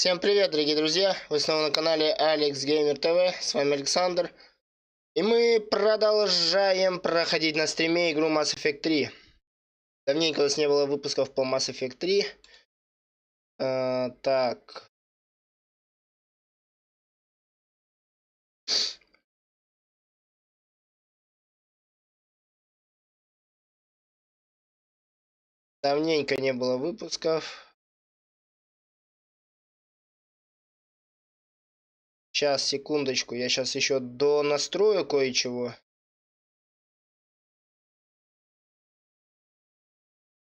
Всем привет, дорогие друзья! Вы снова на канале Алекс Геймер ТВ. С вами Александр. И мы продолжаем проходить на стриме игру Mass Effect 3. Давненько у нас не было выпусков по Mass Effect 3. Так. Давненько не было выпусков. Сейчас, секундочку. Я сейчас еще донастрою кое-чего.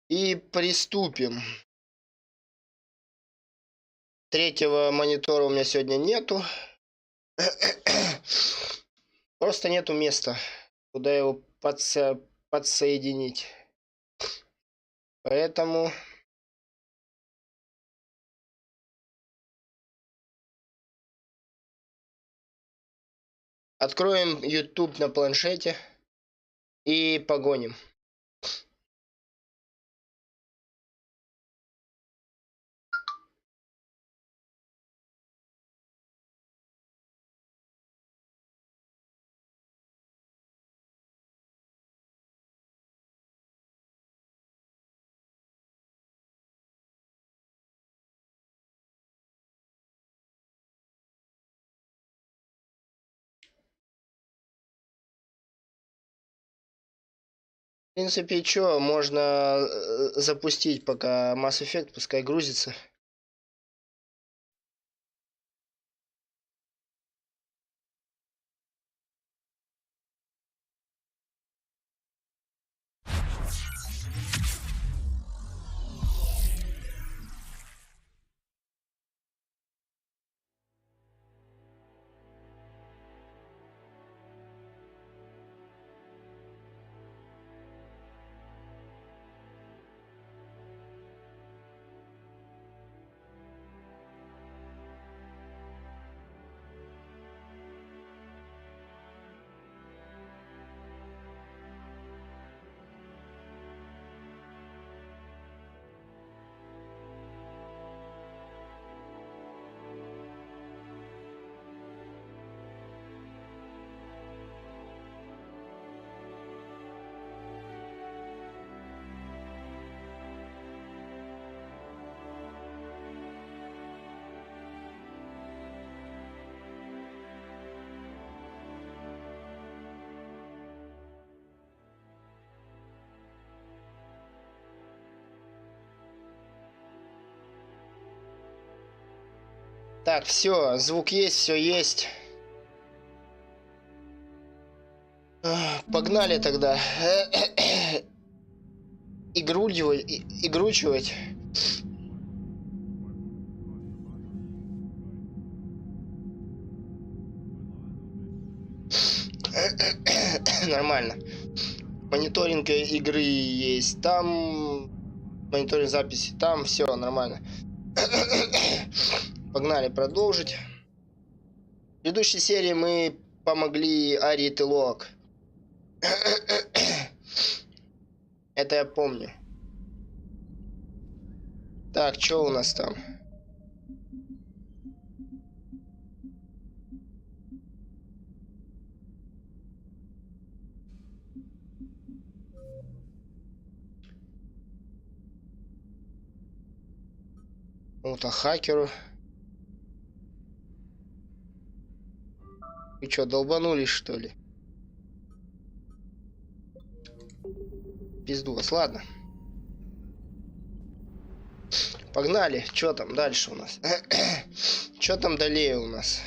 И приступим. Третьего монитора у меня сегодня нету. Просто нету места, куда его подсоединить. Поэтому откроем YouTube на планшете и погоним. В принципе, что, можно запустить пока Mass Effect, пускай грузится. Так, все, звук есть, все есть. Погнали тогда. Игручивать. Нормально. Мониторинг игры есть там. Мониторинг записи там. Все нормально. Погнали продолжить. В предыдущей серии мы помогли Ари и Телок. Это я помню. Так, что у нас там? Вот, а хакеру. Вы что, долбанулись, что ли? Пизду вас, ладно. Погнали. Что там дальше у нас? Что там далее у нас?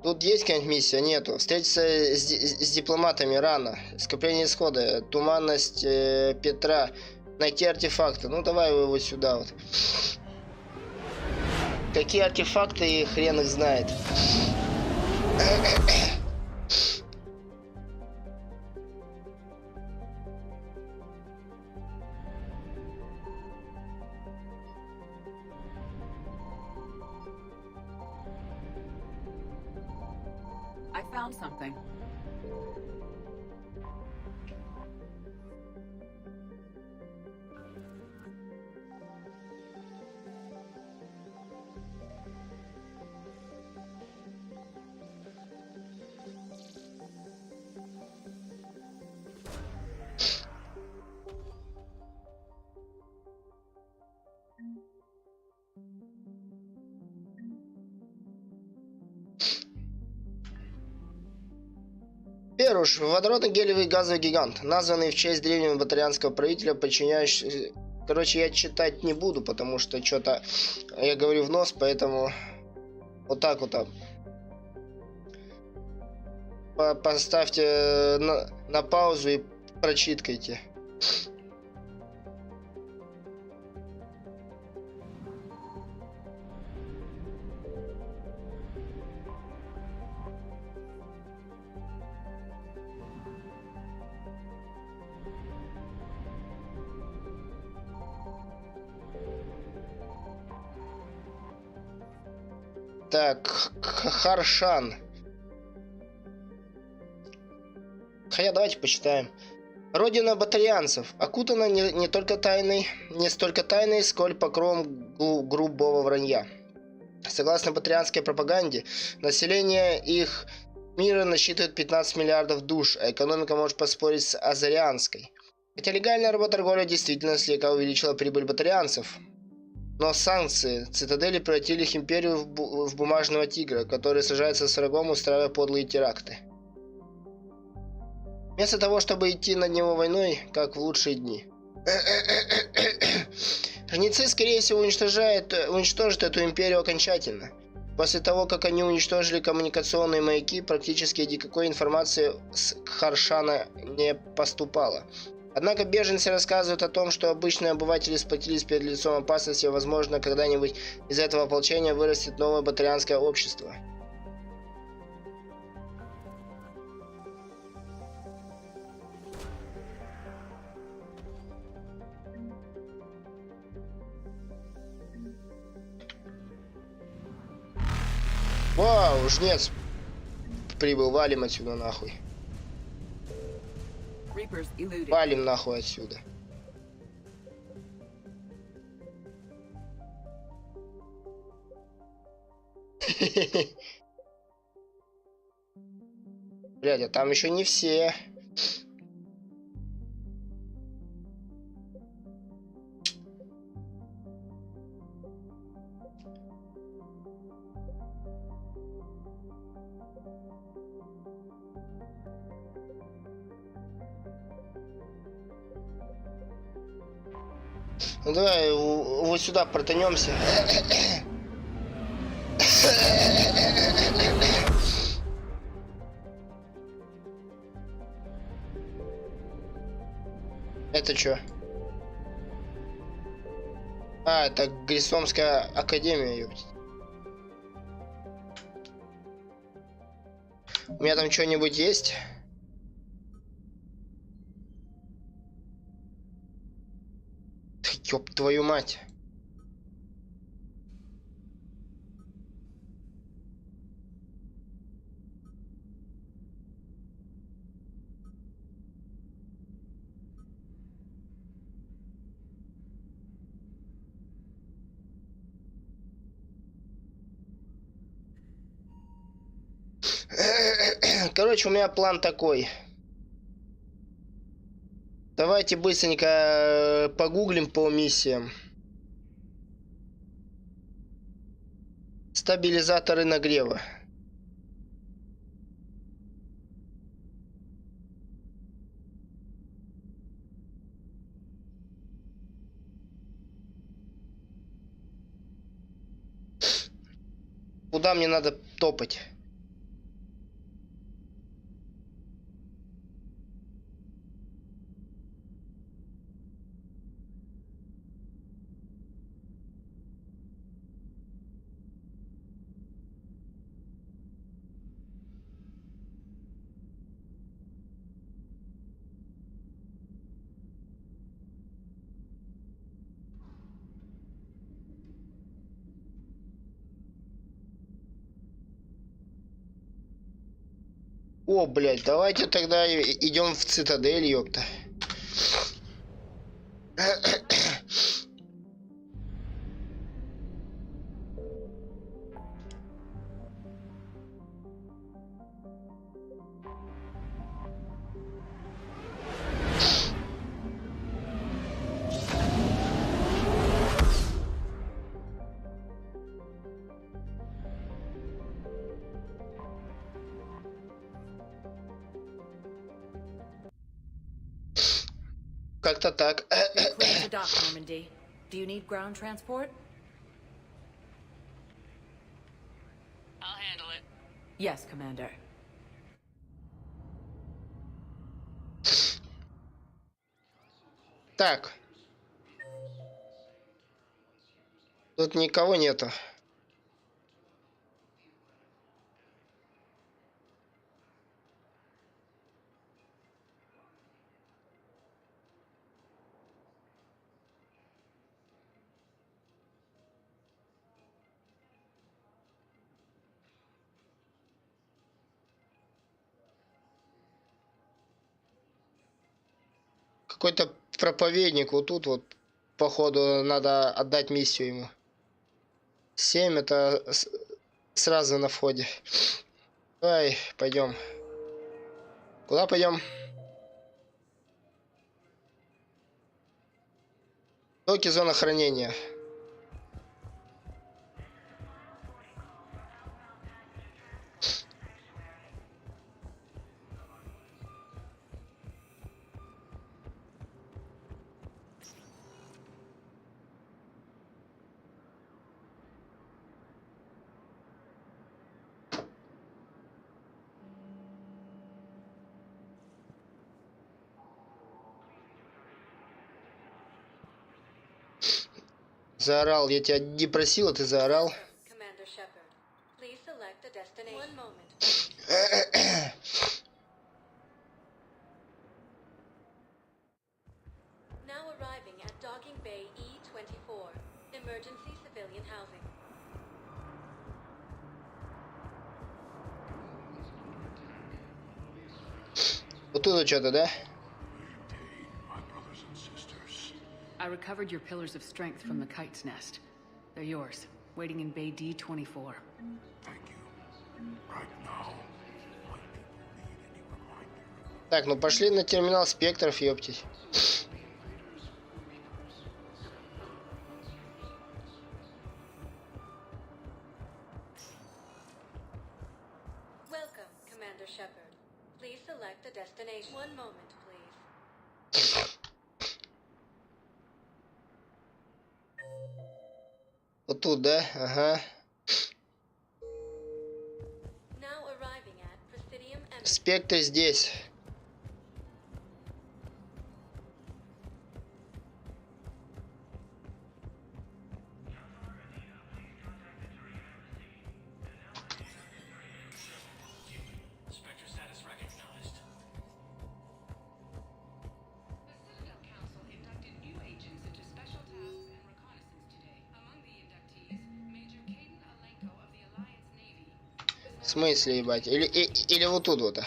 Тут есть какая-нибудь миссия? Нету. Встретиться с дипломатами рано. Скопление исхода. Туманность Петра. Найти артефакты. Ну давай его сюда вот. Какие артефакты, хрен их знает. I found something. уж, водородно-гелевый газовый гигант, названный в честь древнего батарианского правителя, подчиняющий... Короче, я читать не буду, потому что что-то я говорю в нос, поэтому вот так вот. Поставьте на паузу и прочиткайте. Так, Харшан. Хотя давайте почитаем. Родина батарианцев окутана не столько тайной, сколь покровом грубого вранья. Согласно батарианской пропаганде, население их мира насчитывает 15 миллиардов душ, а экономика может поспорить с озарианской. Хотя легальная работорговля действительно слегка увеличила прибыль батарианцев. Но санкции цитадели превратили их империю в бумажного тигра, который сражается с врагом, устраивая подлые теракты. Вместо того, чтобы идти на него войной, как в лучшие дни. Жнецы, скорее всего, уничтожат эту империю окончательно. После того, как они уничтожили коммуникационные маяки, практически никакой информации с Харшана не поступало. Однако беженцы рассказывают о том, что обычные обыватели сплотились перед лицом опасности, и, возможно, когда-нибудь из этого ополчения вырастет новое батарианское общество. Вау, жнец прибыл, валим отсюда нахуй. Валим нахуй отсюда. Блядь, а там еще не все. Ну давай вот сюда протянемся. Это что? А, это Грисомская академия, ёптить. У меня там что-нибудь есть? Ёб твою мать. Короче, у меня план такой. Давайте быстренько погуглим по миссиям. Стабилизаторы нагрева. Куда мне надо топать? О, блядь, давайте тогда идем в цитадель, ёпта. Как-то так. You're clear to dock, Normandy. Do you need ground transport? I'll handle it. Yes, Commander. Так. Тут никого нету. Какой-то проповедник вот тут вот, походу, надо отдать миссию ему. 7 это сразу на входе. Давай, пойдем. Куда пойдем? Доки, зона хранения. Заорал, я тебя не просил, а ты заорал. Вот тут что-то, да? I recovered your pillars of strength from the kite's nest. They're yours, waiting in Bay D-24. Thank you. Right now, my people need any reminder. Так, ну пошли на терминал спектров, ёптись. Welcome, Commander Shepard. Please select a destination. One moment, please. Вот тут, да? Ага. Now arriving at Presidium and Спектр здесь. В смысле, ебать? Или вот тут вот.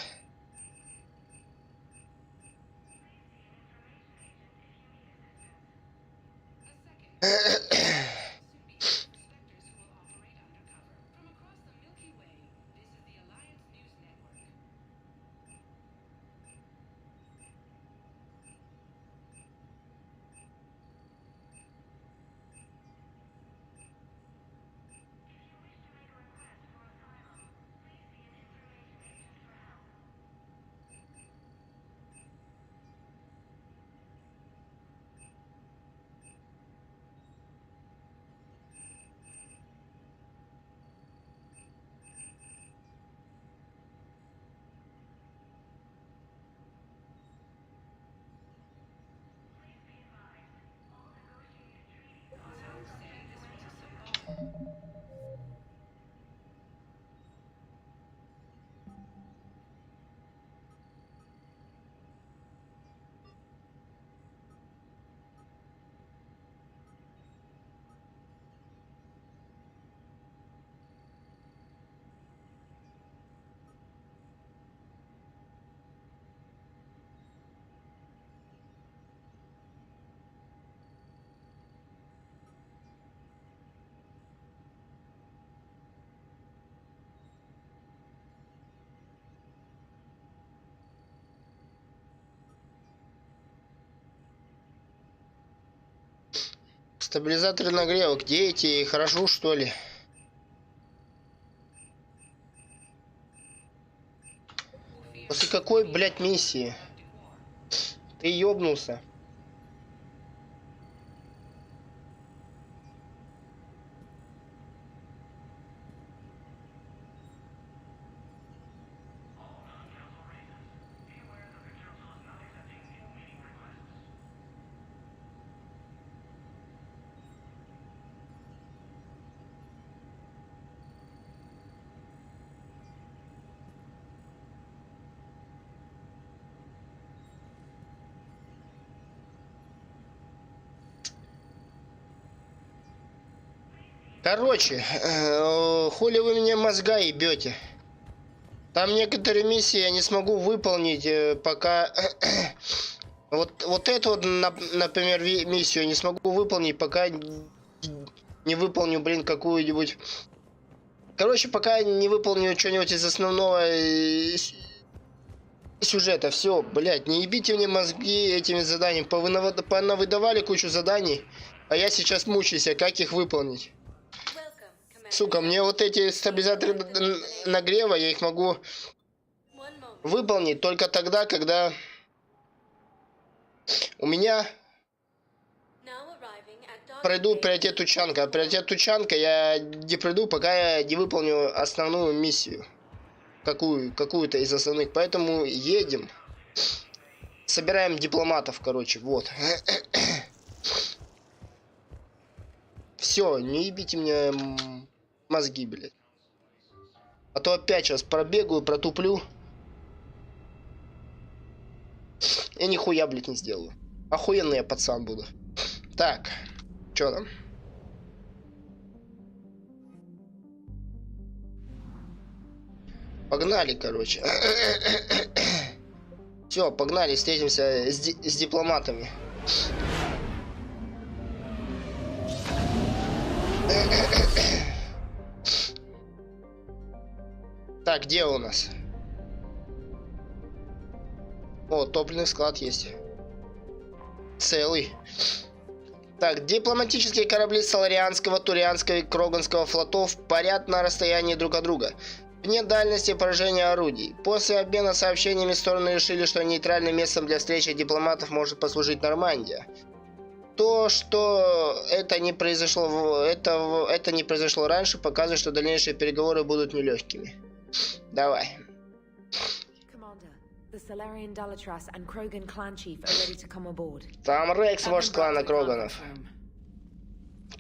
Стабилизаторы нагрева. Где эти? Хорошо, что ли? После какой, блядь, миссии? Ты ёбнулся. Короче, хули вы меня мозга ебете? Там некоторые миссии я не смогу выполнить, пока... вот эту вот, например, миссию я не смогу выполнить, пока не выполню, блин, какую-нибудь... Короче, пока не выполню что-нибудь из основного сюжета. Все, блядь, не ебите мне мозги этими заданиями. Понавыдавали кучу заданий, а я сейчас мучаюсь, как их выполнить. Сука, мне вот эти стабилизаторы нагрева, я их могу выполнить только тогда, когда у меня пройду приоритет тучанка. А приоритет тучанка я не пройду, пока я не выполню основную миссию. Какую-то из основных. Поэтому едем. Собираем дипломатов, короче, вот. Все, не ебите мне мозги, блядь. А то опять сейчас пробегаю, протуплю. И нихуя, блядь, не сделаю. Охуенный я пацан буду. Так, что там? Погнали, короче. Все, погнали, встретимся с дипломатами. Так, где у нас? О, топливный склад есть. Целый. Так, дипломатические корабли Соларианского, Турианского и Кроганского флотов парят на расстоянии друг от друга, вне дальности поражения орудий. После обмена сообщениями стороны решили, что нейтральным местом для встречи дипломатов может послужить Нормандия. То, что это не произошло раньше, показывает, что дальнейшие переговоры будут нелегкими. Давай. Там Рекс, вождь клана Кроганов.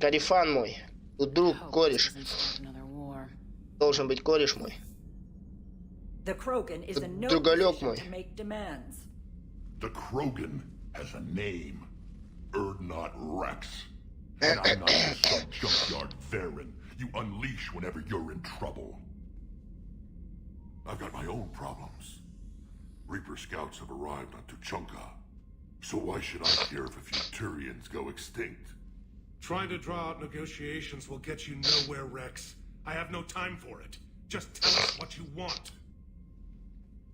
Карифан мой. Друг, кореш. Должен быть кореш мой. Другалек мой. The Krogan has a name. Not Rex. And I'm not just some junkyard Varen you unleash whenever you're in trouble. I've got my own problems. Reaper scouts have arrived on Tuchanka. So why should I care if a few Turians go extinct? Trying to draw out negotiations will get you nowhere, Rex. I have no time for it. Just tell us what you want.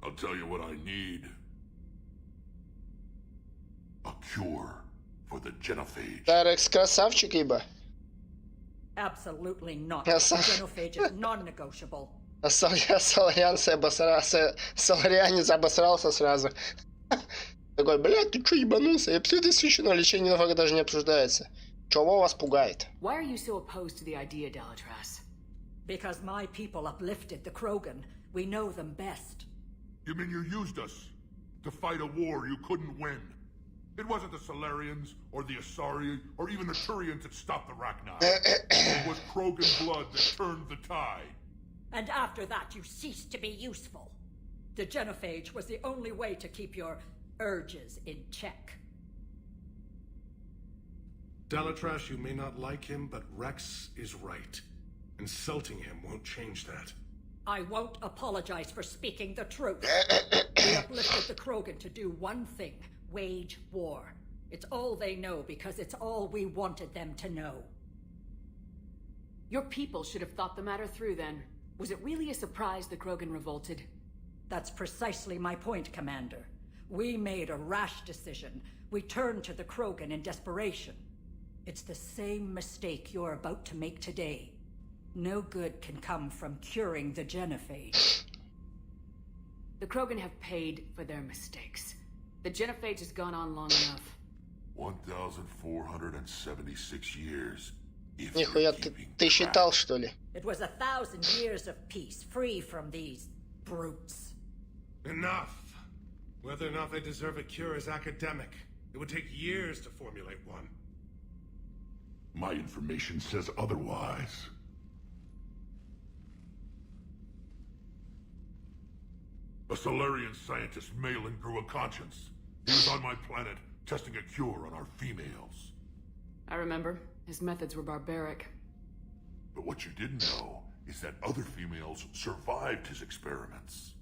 I'll tell you what I need. A cure for the genophage. Рекс красавчик, ибо. Absolutely not. Genophage is non-negotiable. А соларианец обосрался сразу. Такой, блядь, ты чё ебанулся? И абсолютно священное лечение нафага даже не обсуждается. Чего вас пугает? Why are you so opposed to the idea, Dalatras? Because my people uplifted the Krogan. We know them best. You mean you used us to fight a war you couldn't win? It wasn't the Solarians, or the Asari, or even the Turians that stopped the Rachni. It was Krogan blood that turned the tide. And after that, you ceased to be useful. The genophage was the only way to keep your urges in check. Dalatras, you may not like him, but Rex is right. Insulting him won't change that. I won't apologize for speaking the truth. We uplifted the Krogan to do one thing. Wage war. It's all they know because it's all we wanted them to know. Your people should have thought the matter through then. Was it really a surprise the Krogan revolted? That's precisely my point, Commander. We made a rash decision. We turned to the Krogan in desperation. It's the same mistake you're about to make today. No good can come from curing the genophage. The Krogan have paid for their mistakes. The genophage has gone on long enough. 1,476 years. Нихуя, ты считал, что ли? It was 1,000 years of peace, free from these brutes. Enough! Whether or not they deserve a cure is academic. It would take years to formulate one. My information says otherwise. A Solarian scientist, Malin, grew a conscience. He was on my planet, testing a cure on our females. I remember. His methods were barbaric. But what you didn't know is that other females survived his experiments.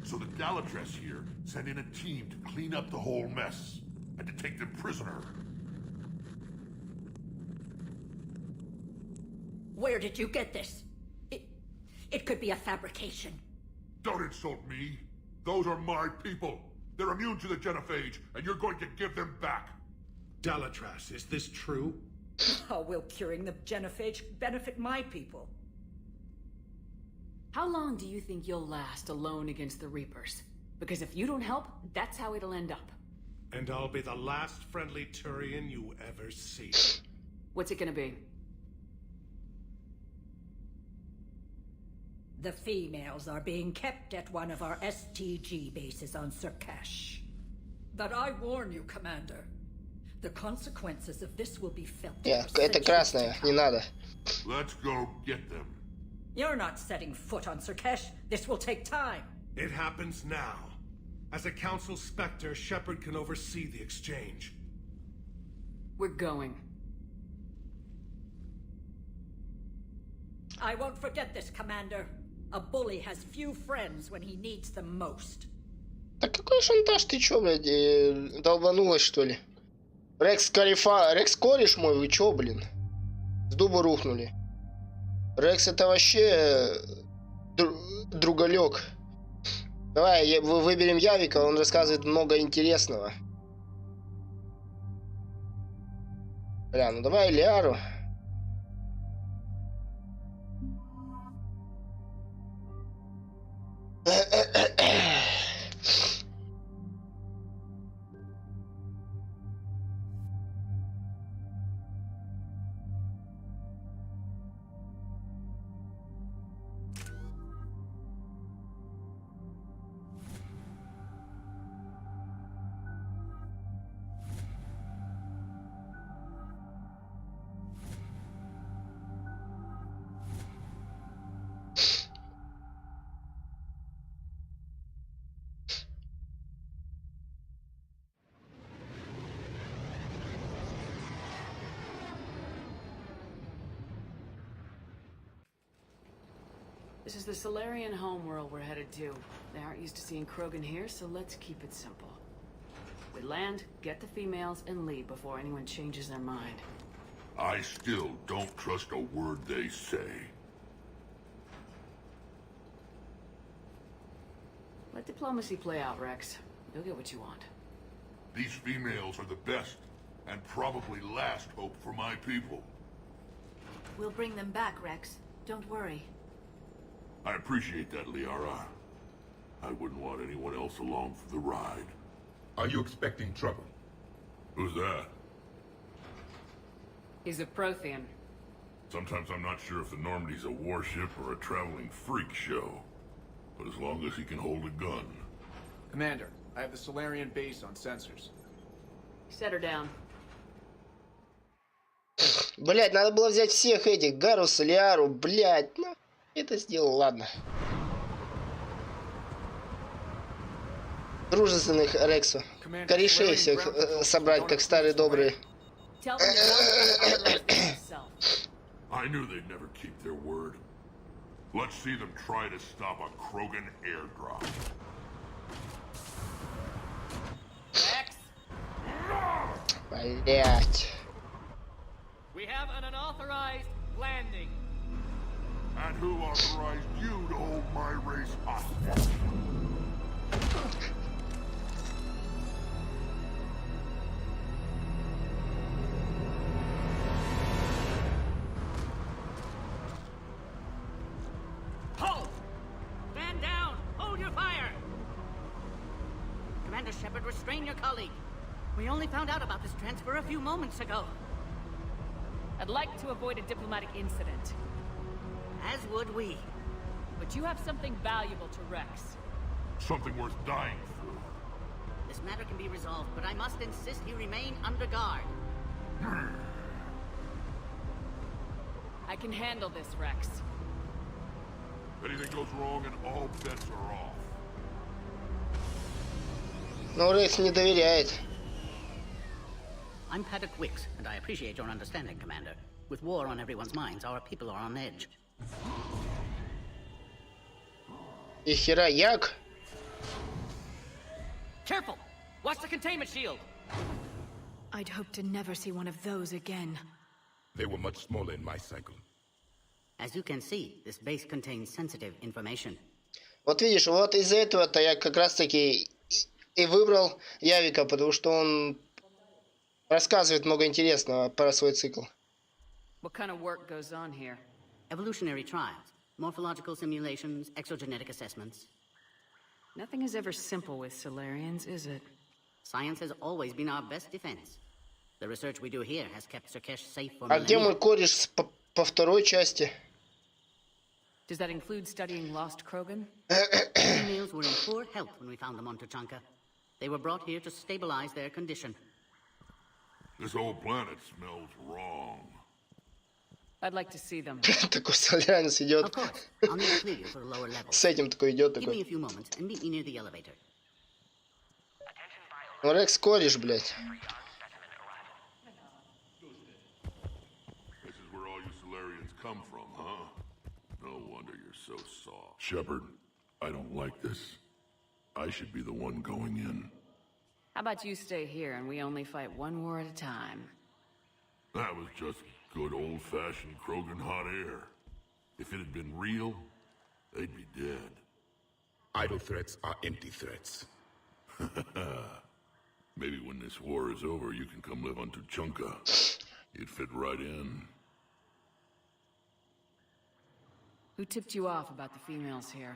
So the Galatress here sent in a team to clean up the whole mess and to take them prisoner. Where did you get this? It could be a fabrication. Don't insult me. Those are my people. They're immune to the genophage, and you're going to give them back. Galatress, is this true? How will curing the genophage benefit my people? How long do you think you'll last alone against the Reapers? Because if you don't help, that's how it'll end up. And I'll be the last friendly Turian you ever see. What's it gonna be? The females are being kept at one of our STG bases on Surkash. But I warn you, Commander. The consequences of this will be felt. Yeah, это красное, не надо. Let's go get them. You're not setting foot on Surkash. This will take time. It happens now. As a Council Spectre, Shepard can oversee the exchange. We're going. I won't forget this, Commander. A bully has few friends when he needs them most. Так какой шантаж? Ты чё, блядь, долбанулась, что ли? Рекс кореш мой, вы чё, блин? С дуба рухнули. Рекс это вообще другалек. Давай, выберем Явика, он рассказывает много интересного. Бля, ну давай Лиару. This is the Solarian homeworld we're headed to. They aren't used to seeing Krogan here, so let's keep it simple. We land, get the females, and leave before anyone changes their mind. I still don't trust a word they say. Let diplomacy play out, Rex. You'll get what you want. These females are the best, and probably last hope for my people. We'll bring them back, Rex. Don't worry. I appreciate that, Liara. I wouldn't want anyone else along for the ride. Are you expecting trouble? Who's that? He's a Prothean. Sometimes I'm not sure if the Normandy's a warship or a traveling freak show. But as long as he can hold a gun. Commander, I have the Solarian base on sensors. Set her down. Блять, надо было взять всех этих, Гаруса, Лиару, блять, ну, это сделал, ладно. Дружественных Рексу. Корешей всех собрать, как старые добрые. I knew they'd never keep their word. Let's see them try to stop a Krogan airdrop. Rex! Блять. We have an unauthorized landing. And who authorized you to hold my race hostage? Halt! Stand down! Hold your fire! Commander Shepard, restrain your colleague. We only found out about this transfer a few moments ago. I'd like to avoid a diplomatic incident. As would we. But you have something valuable to Rex. Something worth dying for. This matter can be resolved, but I must insist he remain under guard. I can handle this, Rex. If anything goes wrong and all bets are off. Но Рекс не доверяет. I'm Paddock Wicks, and I appreciate your understanding, Commander. With war on everyone's minds, our people are on edge. И хера як? Careful! Watch the containment shield! I'd hope to never see one of those again. They were much smaller in my cycle. As you can see, this base contains sensitive information. Вот видишь, вот из-за этого-то я как раз-таки и выбрал Явика, потому что он рассказывает много интересного про свой цикл. What kind of work goes on here? Evolutionary trials, morphological simulations, exogenetic assessments. Nothing is ever simple with Solarians, is it? Science has always been our best defense. The research we do here has kept Surkesh safe for А где мой millennia. кореш по второй части? Does that include studying lost Krogan? Females were in poor health when we found them on Tuchanka. They were brought here to stabilize their condition. This whole planet smells wrong. I'd like to see them. Такой соляринец идет. Of course, I'll need to clear you for the lower level. С этим такой идет Give me a такой. few moments and meet me near the elevator. Ну, Рекс кореш, блядь. This is where all you Solarians come from, huh? No wonder you're so soft. Shepard, I don't like this. I should be the one going in. How about you stay here and we only fight one war at a time? That was just good old-fashioned Krogan hot air. If it had been real, they'd be dead. Idle threats are empty threats. Maybe when this war is over, you can come live on Tuchanka. You'd fit right in. Who tipped you off about the females here?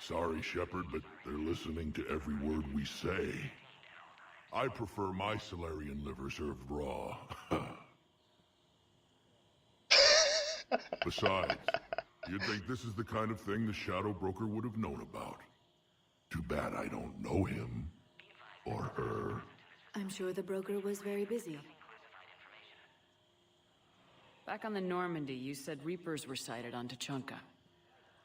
Sorry, Shepard, but they're listening to every word we say. I prefer my Solarian liver served raw. Besides, you'd think this is the kind of thing the Shadow Broker would have known about. Too bad I don't know him. Or her. I'm sure the broker was very busy. Back on the Normandy, you said Reapers were sighted on Tuchanka.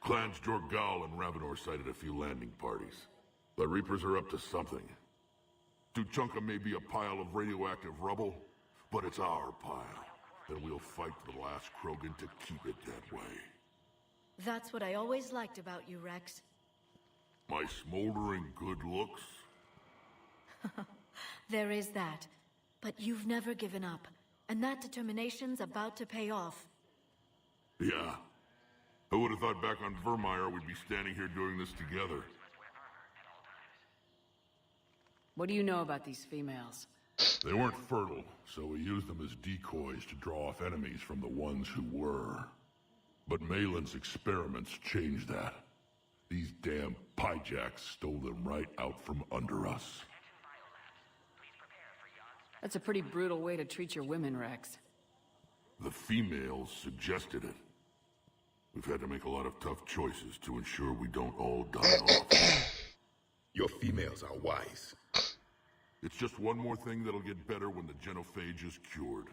Clans Jorgal and Ravenor sighted a few landing parties. The Reapers are up to something. Tuchanka may be a pile of radioactive rubble, but it's our pile. And we'll fight to the last Krogan to keep it that way. That's what I always liked about you, Rex. My smoldering good looks? There is that. But you've never given up. And that determination's about to pay off. Yeah. Who would have thought back on Vermeer we'd be standing here doing this together? What do you know about these females? They weren't fertile, so we used them as decoys to draw off enemies from the ones who were. But Malin's experiments changed that. These damn pyjacks stole them right out from under us. That's a pretty brutal way to treat your women, Rex. The females suggested it. We've had to make a lot of tough choices to ensure we don't all die off. Your females are wise. It's just one more thing that'll get better when the genophage is cured.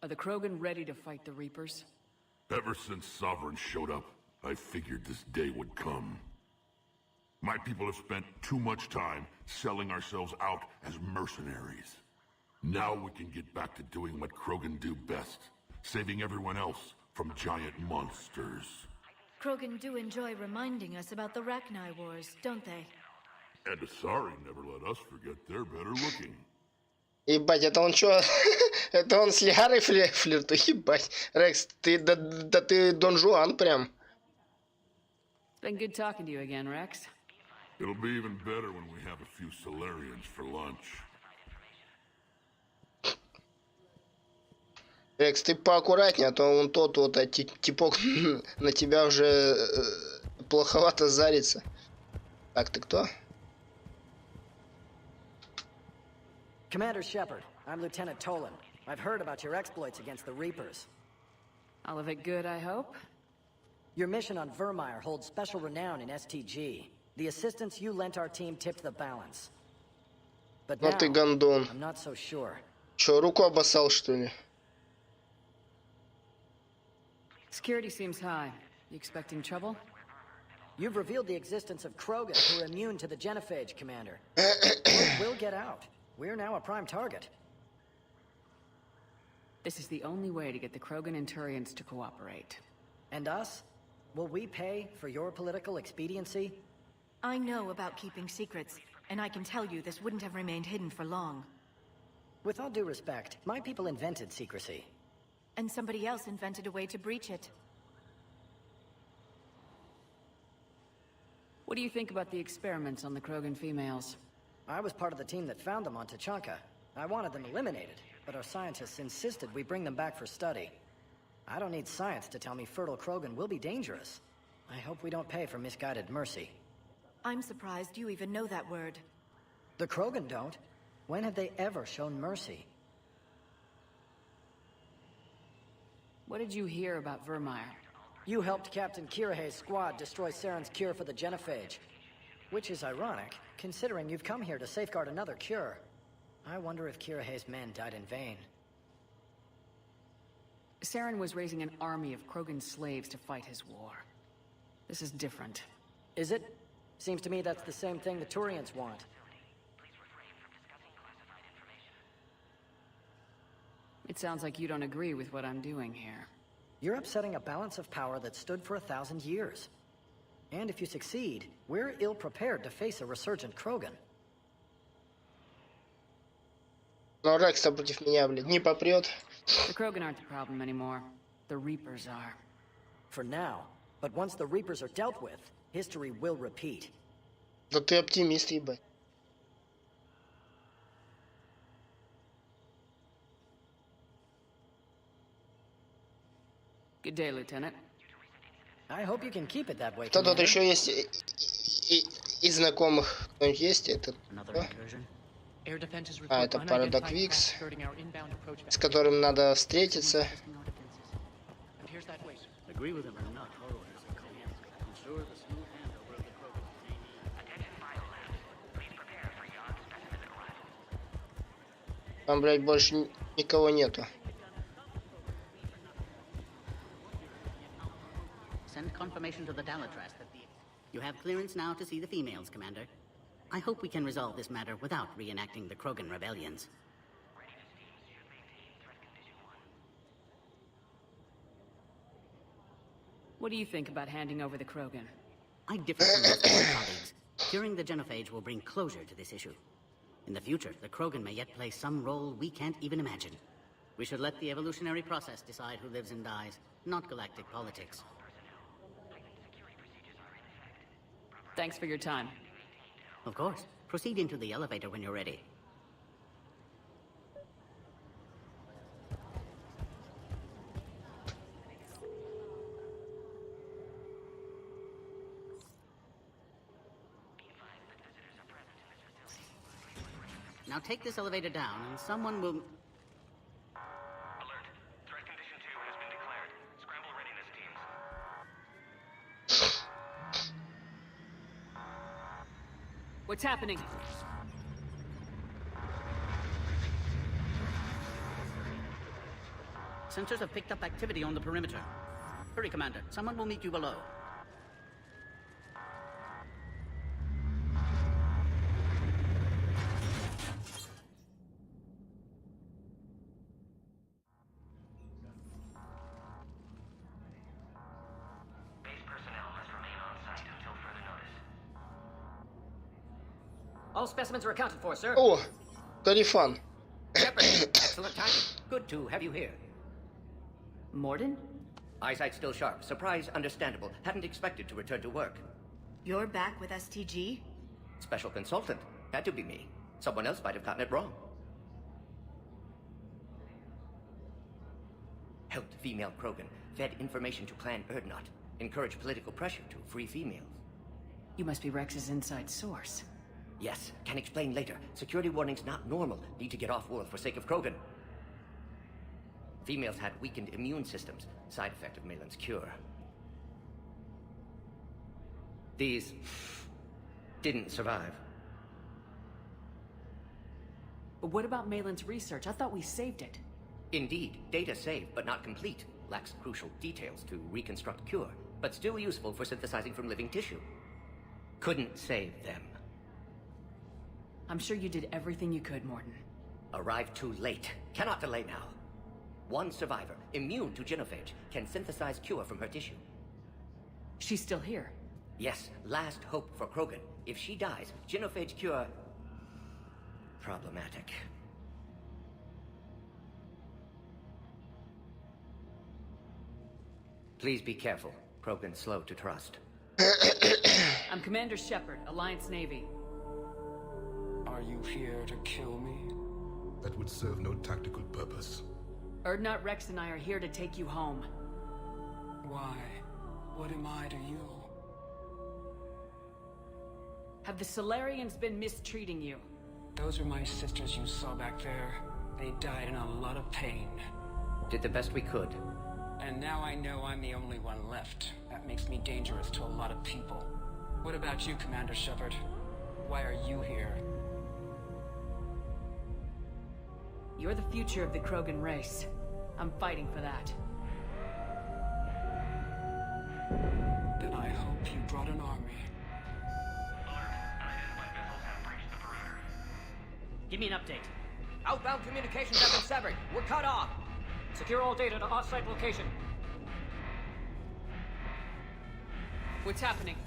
Are the Krogan ready to fight the Reapers? Ever since Sovereign showed up, I figured this day would come. My people have spent too much time selling ourselves out as mercenaries. Now we can get back to doing what Krogan do best, saving everyone else from giant monsters. Krogan do enjoy reminding us about the Rachni Wars, don't they? And Asari never let us forget they're better looking. Ебать, это он чё? Это он с Лиарой флиртует? Ебать. Рекс, ты, да ты Дон Жуан прям. It's been good talking to you again, Rex. It'll be even better when we have a few Solarians for lunch. Рекс, ты поаккуратнее, а то он тот вот типок на тебя уже плоховато зарится. Так, ты кто? Commander Shepard, I'm Lieutenant Tolan. I've heard about your exploits against the Reapers. All of it good, I hope? Your mission on Vermeer holds special renown in STG. The assistance you lent our team tipped the balance. But now, Вот ты гондон. I'm not so sure. Чё, руку обоссал, что ли? Security seems high. You expecting trouble? You've revealed the existence of Krogan who are immune to the genophage, Commander. We'll get out. We're now a prime target. This is the only way to get the Krogan and Turians to cooperate. And us? Will we pay for your political expediency? I know about keeping secrets, and I can tell you this wouldn't have remained hidden for long. With all due respect, my people invented secrecy. And somebody else invented a way to breach it. What do you think about the experiments on the Krogan females? I was part of the team that found them on Tachanka. I wanted them eliminated, but our scientists insisted we bring them back for study. I don't need science to tell me fertile Krogan will be dangerous. I hope we don't pay for misguided mercy. I'm surprised you even know that word. The Krogan don't. When have they ever shown mercy? What did you hear about Vermeer? You helped Captain Kirihei's squad destroy Saren's cure for the genophage. Which is ironic, considering you've come here to safeguard another cure. I wonder if Kirihei's men died in vain. Saren was raising an army of Krogan slaves to fight his war. This is different. Is it? Seems to me that's the same thing the Turians want. It sounds like you don't agree with what I'm doing here. You're upsetting a balance of power that stood for 1,000 years. And if you succeed, we're ill-prepared to face a resurgent Krogan. Но Рекс-то против меня, блядь, не попрет. The Krogan aren't the problem anymore. The Reapers are. For now. But once the Reapers are dealt with, history will repeat. Да ты оптимист, ебать. Good day, Lieutenant. I hope you can keep it that way. Кто тут еще есть из знакомых? Кто-нибудь есть? Это... А, это Парадок Викс, с которым надо встретиться. Там, блядь, больше никого нету. Send confirmation to the Dalatras that you have clearance now to see the females, Commander. I hope we can resolve this matter without reenacting the Krogan rebellions. What do you think about handing over the Krogan? I differ from most of my colleagues. Curing the genophage will bring closure to this issue. In the future, the Krogan may yet play some role we can't even imagine. We should let the evolutionary process decide who lives and dies, not galactic politics. Thanks for your time. Of course. Proceed into the elevator when you're ready. Now take this elevator down and someone will... Alert. Threat condition 2 has been declared. Scramble readiness teams. What's happening? Sensors have picked up activity on the perimeter. Hurry, Commander. Someone will meet you below. Base personnel must remain on site until further notice. All specimens are accounted for, sir. О, Карифан. Excellent timing. Good to have you here. Morden? Eyesight still sharp. Surprise understandable. Hadn't expected to return to work. You're back with STG? Special consultant. Had to be me. Someone else might have gotten it wrong. Helped female Krogan. Fed information to Clan Erdnot. Encouraged political pressure to free females. You must be Rex's inside source. Yes, can explain later. Security warnings not normal. Need to get off-world for sake of Krogan. Females had weakened immune systems. Side effect of Malin's cure. These... didn't survive. But what about Malin's research? I thought we saved it. Indeed, data saved, but not complete. Lacks crucial details to reconstruct cure, but still useful for synthesizing from living tissue. Couldn't save them. I'm sure you did everything you could, Morden. Arrived too late. Cannot delay now. One survivor, immune to genophage, can synthesize cure from her tissue. She's still here. Yes, last hope for Krogan. If she dies, genophage cure... problematic. Please be careful. Krogan's slow to trust. I'm Commander Shepard, Alliance Navy. Are you here to kill me? That would serve no tactical purpose. Erdnot Rex and I are here to take you home. Why? What am I to you? Have the Solarians been mistreating you? Those are my sisters you saw back there. They died in a lot of pain. Did the best we could. And now I know I'm the only one left. That makes me dangerous to a lot of people. What about you, Commander Shepard? Why are you here? You're the future of the Krogan race. I'm fighting for that. Then I hope you brought an army. Give me an update. Outbound communications have been severed. We're cut off. Secure all data to off-site location. What's happening?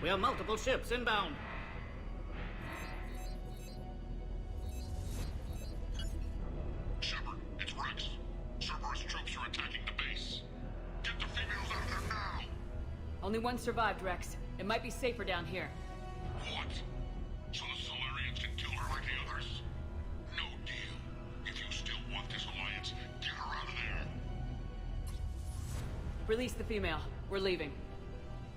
We have multiple ships inbound. Shepard, it's Rex. Cerberus troops are attacking the base. Get the females out of there now! Only one survived, Rex. It might be safer down here. What? So the Solarians can kill her like the others? No deal. If you still want this alliance, get her out of there. Release the female. We're leaving.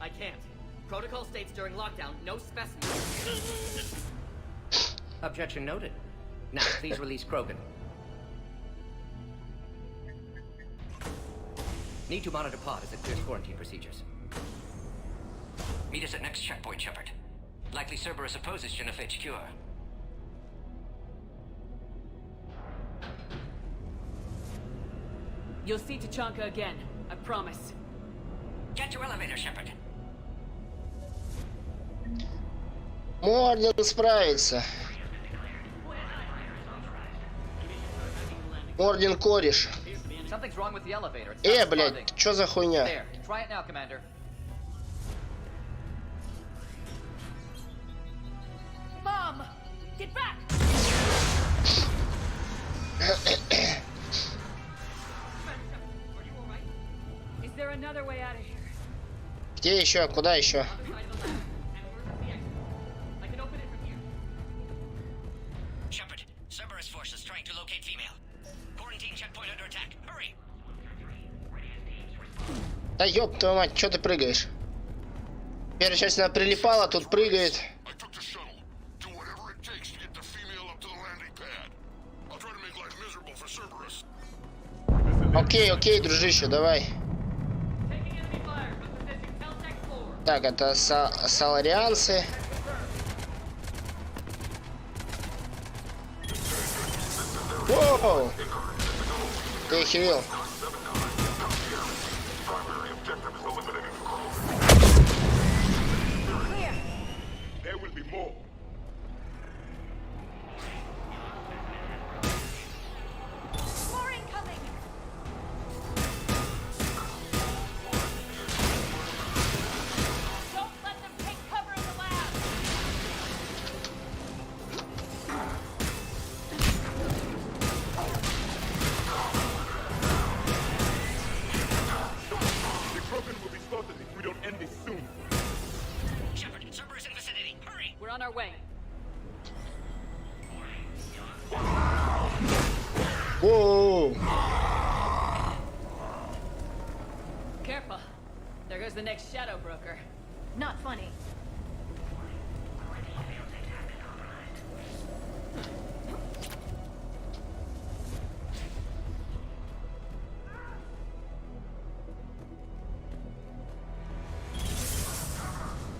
I can't. Protocol states during lockdown, no specimens. Objection noted. Now, please release Krogan. Need to monitor pod as it clears quarantine procedures. Meet us at next checkpoint, Shepard. Likely Cerberus opposes genophage cure. You'll see Tachanka again. I promise. Get to elevator, Shepard. Мордин справится. Мордин кореш. Something's wrong with the elevator. Блядь, чё за хуйня? There. Try it now, Commander. Mom! Get back! Is there another way out of here? Где еще? Куда еще? Shepard, Cerberus force is trying to locate female. Quarantine checkpoint under attack. Hurry! Да ёб твою мать, чё ты прыгаешь? Первая часть она прилипала, тут прыгает. Окей, окей, дружище, давай. Так, это соларианцы. Воу! Ты охерел. There will be more. More incoming! Don't let them take cover in the lab! The Krogan will be slaughtered if we don't end this soon. Shepard, Cerberus in vicinity. Hurry! We're on our way. Воу! Careful. There goes the next shadow broker. Not funny.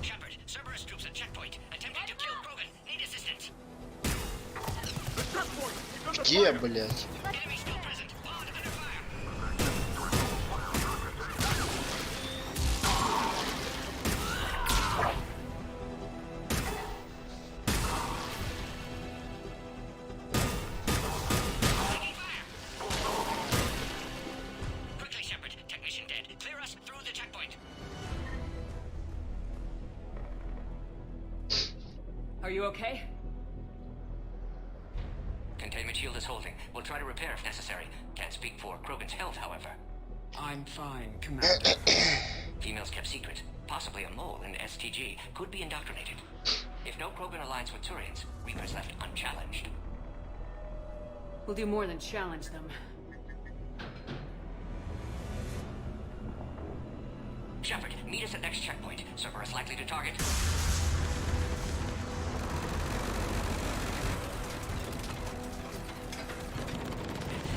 Shepard, Cerberus troops at checkpoint. Attempting to kill Krogan. Need assistance. Где, блядь? Enemy still present. Pod under fire. Taking fire. you okay? Containment shield is holding. We'll try to repair if necessary. Can't speak for Krogan's health, however. I'm fine, Commander. Females kept secret. Possibly a mole in STG. Could be indoctrinated. If no Krogan aligns with Turians, Reaper's left unchallenged. We'll do more than challenge them. Shepard, meet us at next checkpoint. Cerberus likely to target.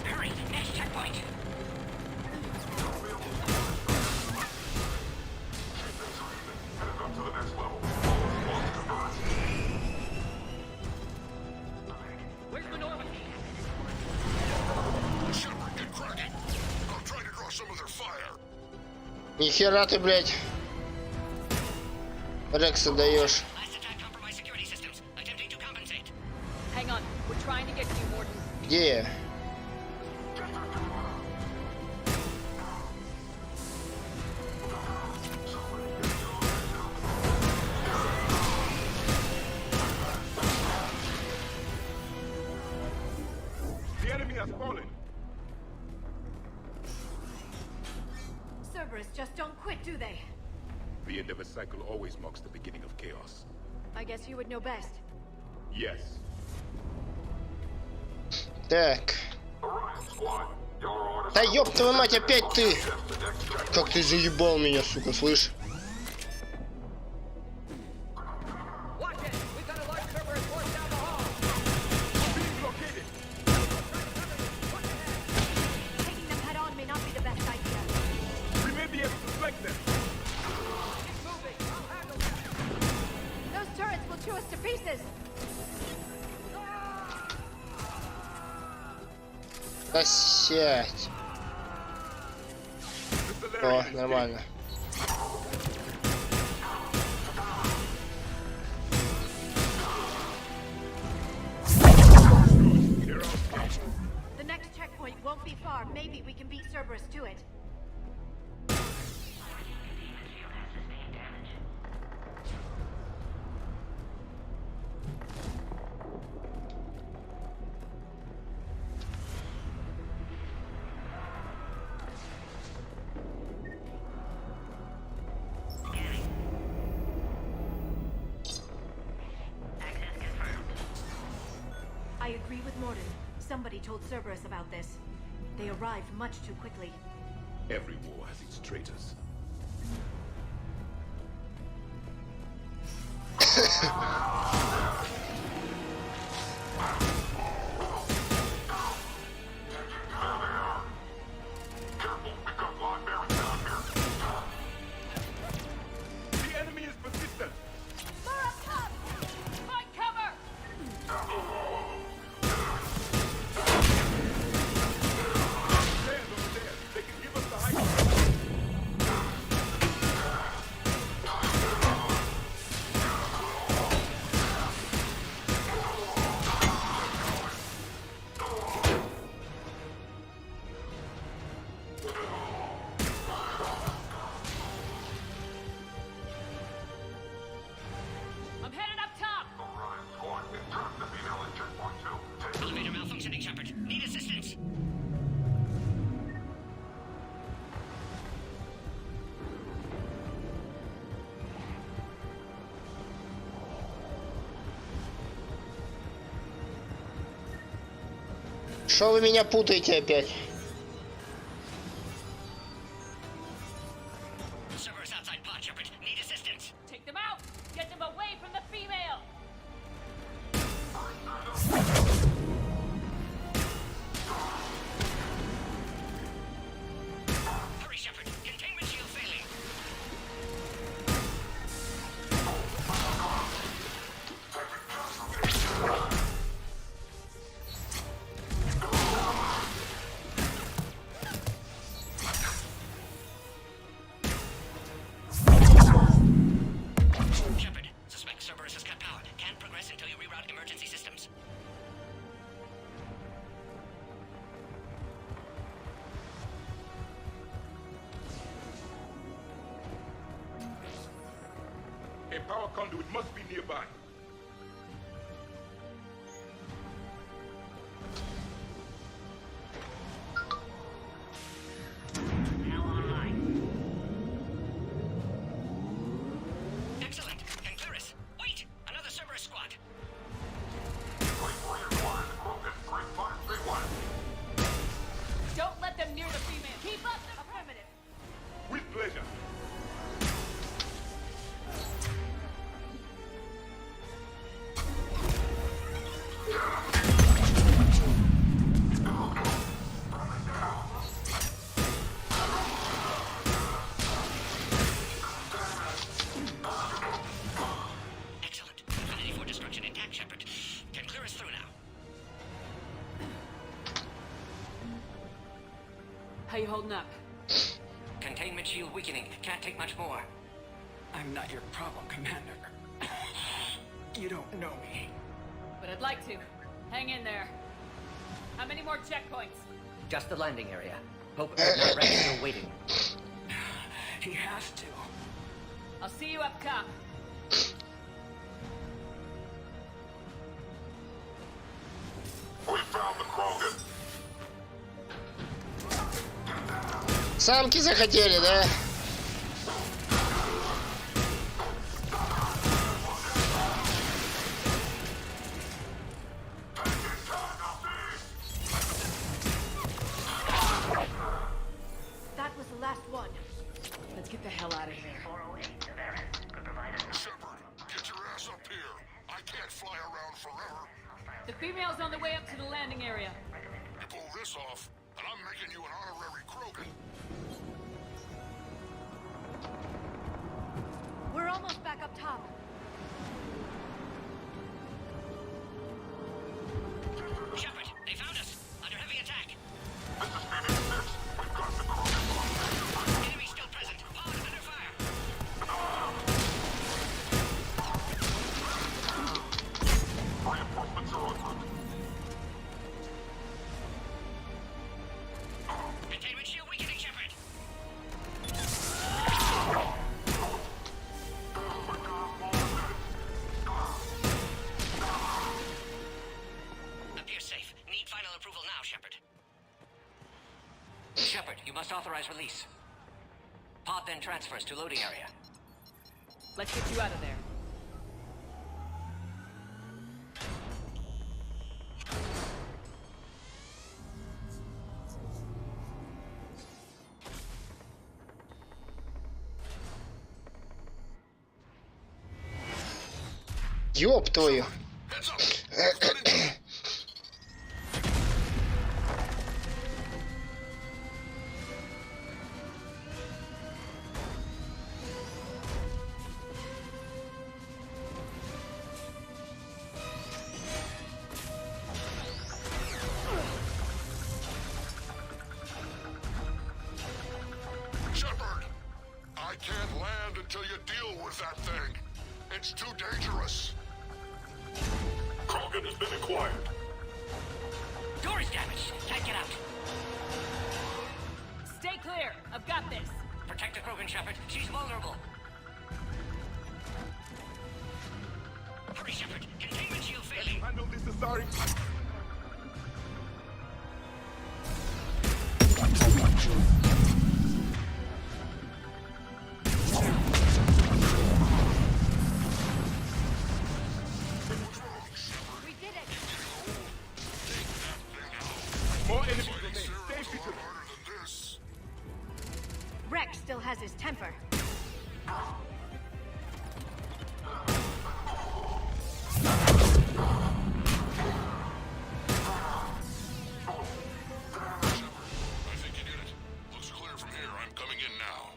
Hurry, next checkpoint. Where's the Normandy? Shepard, get cracking. I'll try to draw some of their fire. Нихера ты, блядь. Рекса даешь. Hang on, we're trying to get to you, Morton. Где я? The enemy has fallen. Cerberus just don't quit, do they? The end of a cycle always marks the beginning of chaos. I guess you would know best. Yes. Так. Да ёб твою мать, опять ты! Как ты заебал меня, сука, слышь? Taking them head on may not be the best idea. We may be able to flank them. Those turrets will chew us to pieces. Да сядь. О, нормально. The next checkpoint won't be far. Maybe we can beat Cerberus to it. I agree with Morden. Somebody told Cerberus about this. They arrived much too quickly. Every war has its traitors. The enemy is persistent. More up top! Find cover! Stand over there. They can give us the high ground. I'm headed up top! Elevator malfunctioning, Shepard. Need assistance. Что вы меня путаете опять? Cerberus outside pod, Shepard. Need assistance. Take them out! Get them away from the female! Hurry, Shepard. Containment shield failing. Shepard, suspect Cerberus has cut power. Can't progress until you reroute emergency systems. A power conduit must be nearby. holding up? Containment shield weakening. Can't take much more. I'm not your problem, Commander. You don't know me. But I'd like to. Hang in there. How many more checkpoints? Just the landing area. Hope Erdnot Rex is still waiting. He has to. I'll see you up top. We found the Krogan. Самки захотели, да? That was the last one. Let's get the hell out of here. Shepard, get your ass up here. I can't fly around forever. The female's on the way up to the landing area. You pull this off, and I'm making you an honorary Krogan. We're almost back up top. Shepard, they found us. Under heavy attack. This is Phoenix 6. We've got the Krogan. Enemy still present. Pod under fire. Reinforcements are on route. Containment shield weakening, Shepard. Appears safe. Need final approval now, Shepard. Shepard, you must authorize release. Pod then transfers to loading area. Let's get you out of there. Ёб твою. Heads up. We've got intel. Shepard, I can't land until you deal with that thing. It's too dangerous. Krogan has been acquired. Door is damaged. Can't get out. Stay clear. I've got this. Protect the Krogan, Shepard. She's vulnerable. Hurry, Shepard. Containment shield failing. I know this is Starry. We did it. More enemies remain. Stay vigilant. Harder than this. Rex still has his temper. I think you did it. Looks clear from here. I'm coming in now.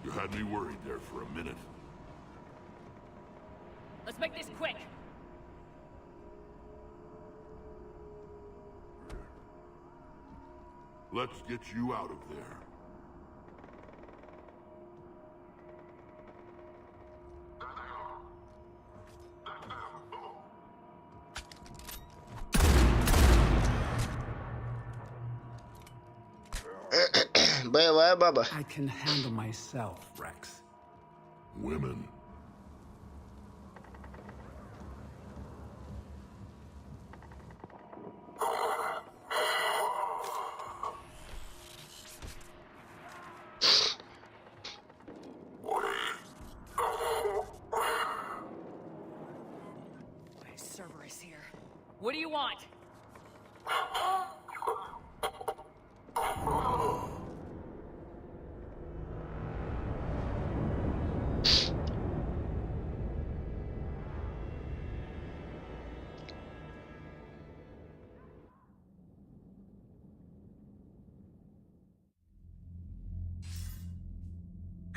You had me worried there for a minute. Let's make this quick. Let's get you out of there. Боевая баба. I can handle myself, Rex. Women. Cerberus here. What do you want?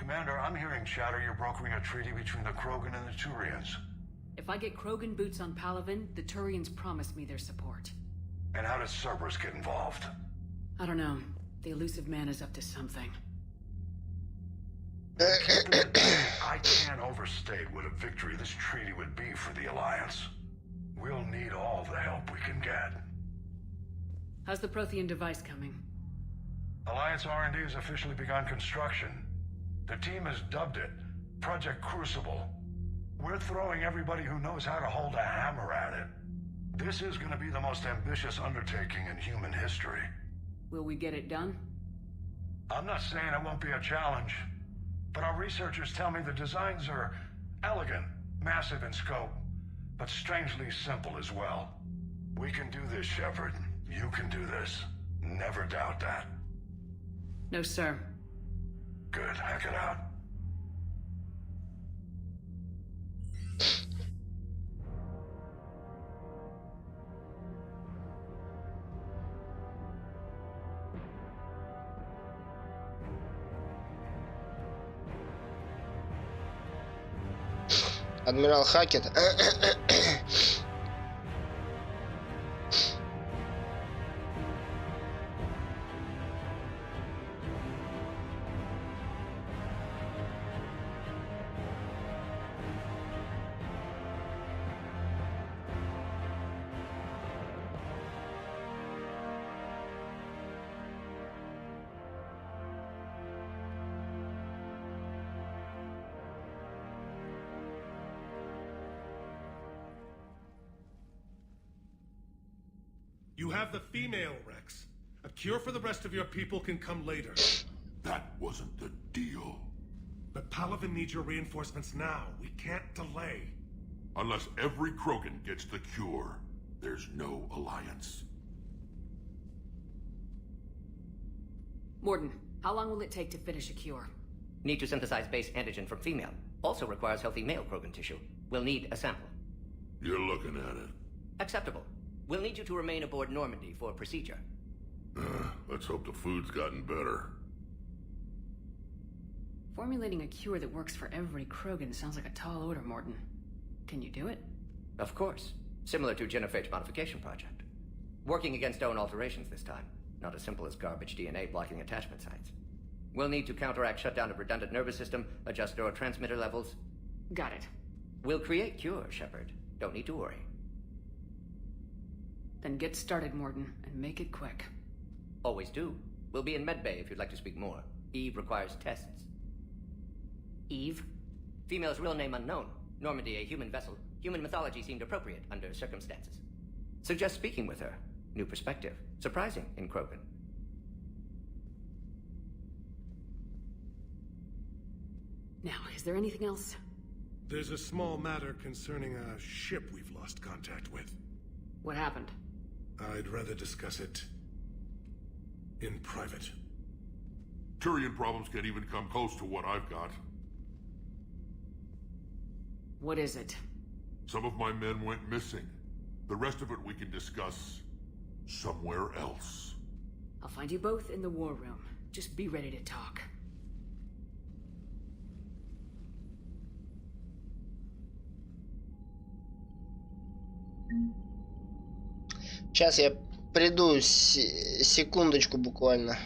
Commander, I'm hearing chatter you're brokering a treaty between the Krogan and the Turians. If I get Krogan boots on Palaven, the Turians promise me their support. And how does Cerberus get involved? I don't know. The elusive man is up to something. I can't overstate what a victory this treaty would be for the Alliance. We'll need all the help we can get. How's the Prothean device coming? Alliance R&D has officially begun construction. The team has dubbed it Project Crucible. We're throwing everybody who knows how to hold a hammer at it. This is going to be the most ambitious undertaking in human history. Will we get it done? I'm not saying it won't be a challenge, but our researchers tell me the designs are elegant, massive in scope, but strangely simple as well. We can do this, Shepard. You can do this. Never doubt that. No, sir. Good. Hack it out. Адмирал Хакет. You have the female, Rex. A cure for the rest of your people can come later. That wasn't the deal. But Palaven needs your reinforcements now. We can't delay. Unless every Krogan gets the cure, there's no alliance. Morden, how long will it take to finish a cure? Need to synthesize base antigen from female. Also requires healthy male Krogan tissue. We'll need a sample. You're looking at it. Acceptable. We'll need you to remain aboard Normandy for procedure. Let's hope the food's gotten better. Formulating a cure that works for every Krogan sounds like a tall order, Morden. Can you do it? Of course. Similar to Genophage modification project. Working against own alterations this time. Not as simple as garbage DNA blocking attachment sites. We'll need to counteract shutdown of redundant nervous system, adjust neurotransmitter levels. Got it. We'll create cure, Shepard. Don't need to worry. Then get started, Morden, and make it quick. Always do. We'll be in medbay if you'd like to speak more. Eve requires tests. Eve? Female's real name unknown. Normandy a human vessel. Human mythology seemed appropriate under circumstances. Suggest speaking with her. New perspective. Surprising in Krogan. Now, is there anything else? There's a small matter concerning a ship we've lost contact with. What happened? I'd rather discuss it in private. Turian problems can't even come close to what I've got. What is it? Some of my men went missing. The rest of it we can discuss somewhere else. I'll find you both in the war room. Just be ready to talk. Сейчас я приду, секундочку буквально.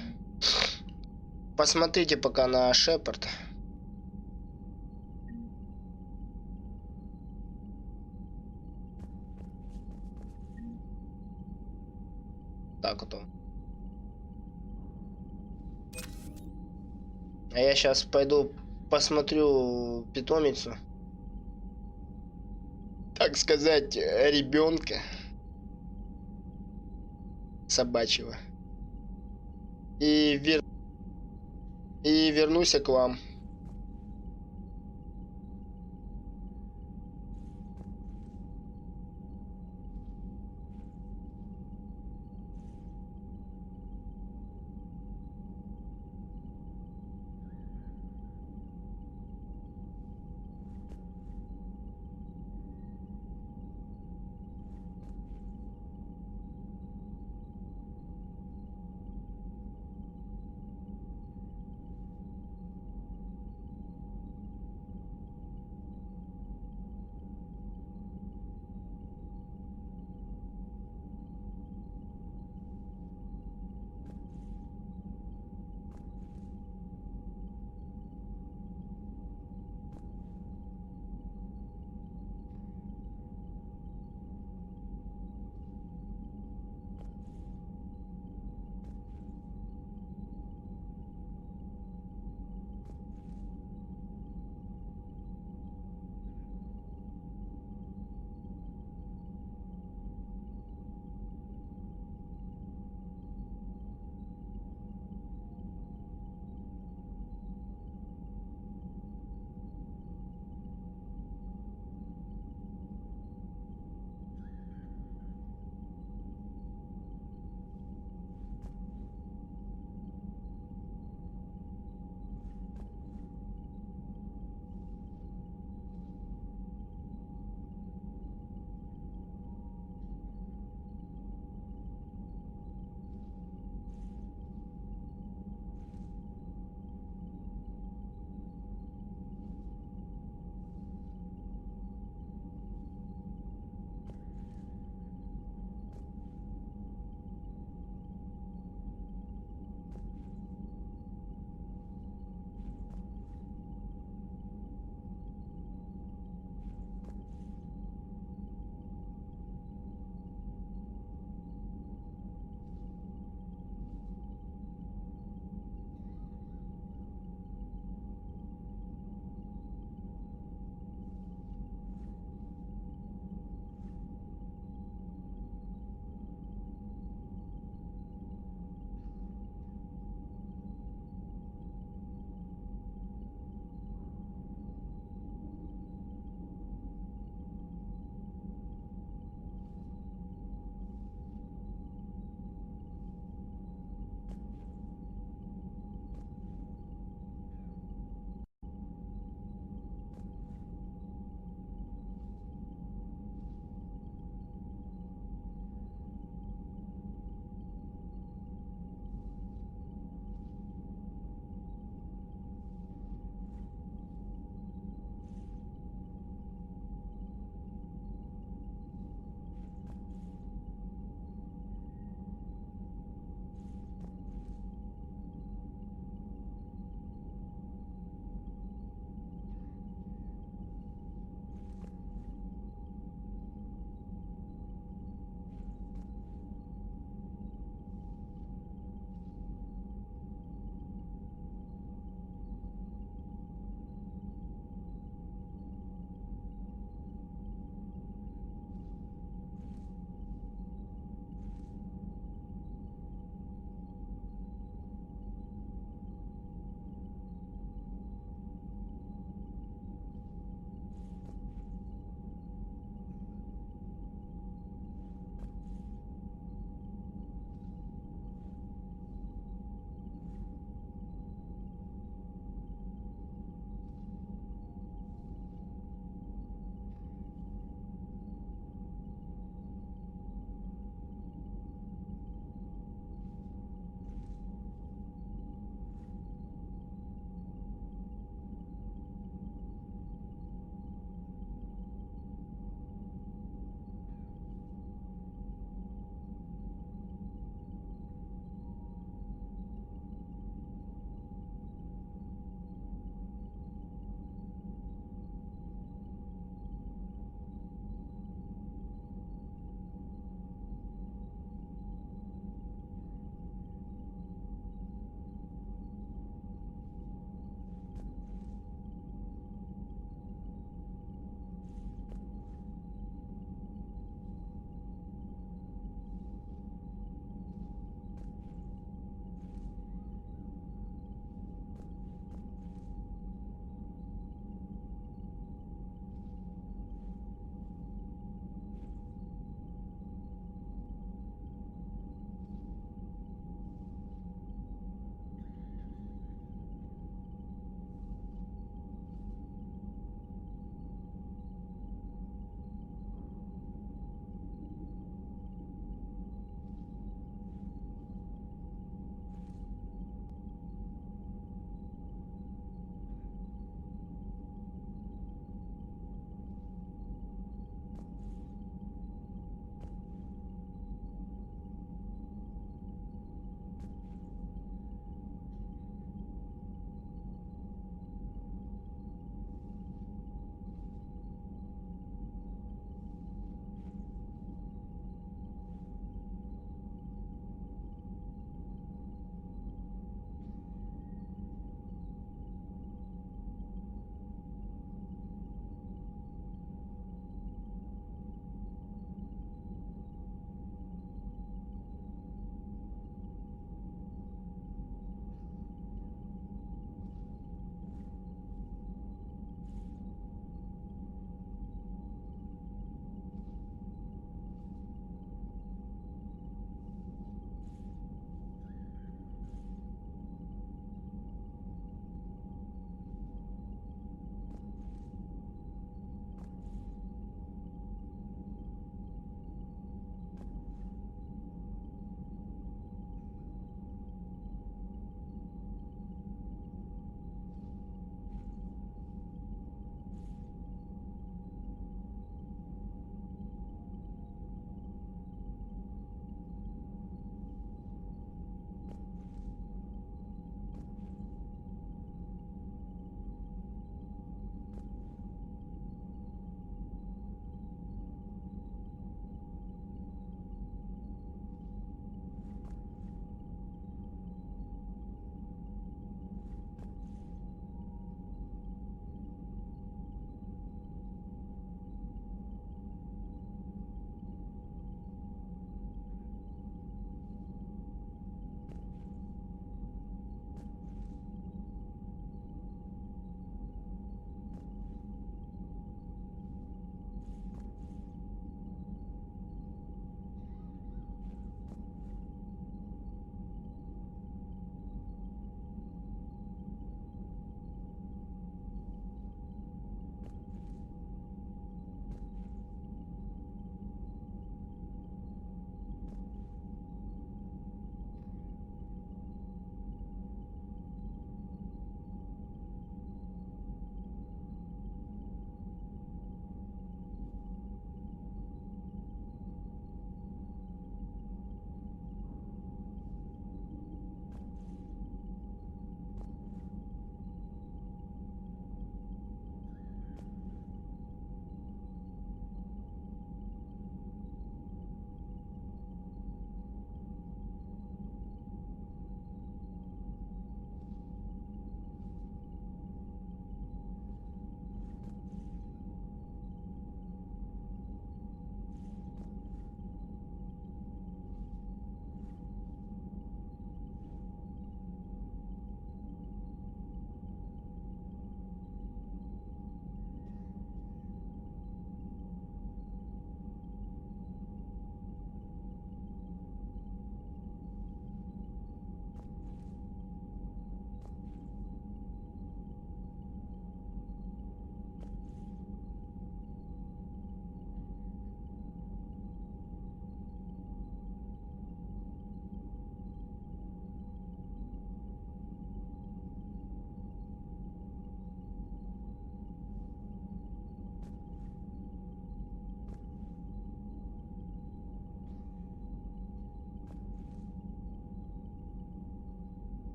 Посмотрите пока на Шепард. Так вот он. А я сейчас пойду посмотрю питомицу. Так сказать, ребенка. Собачьего. И вернусь к вам.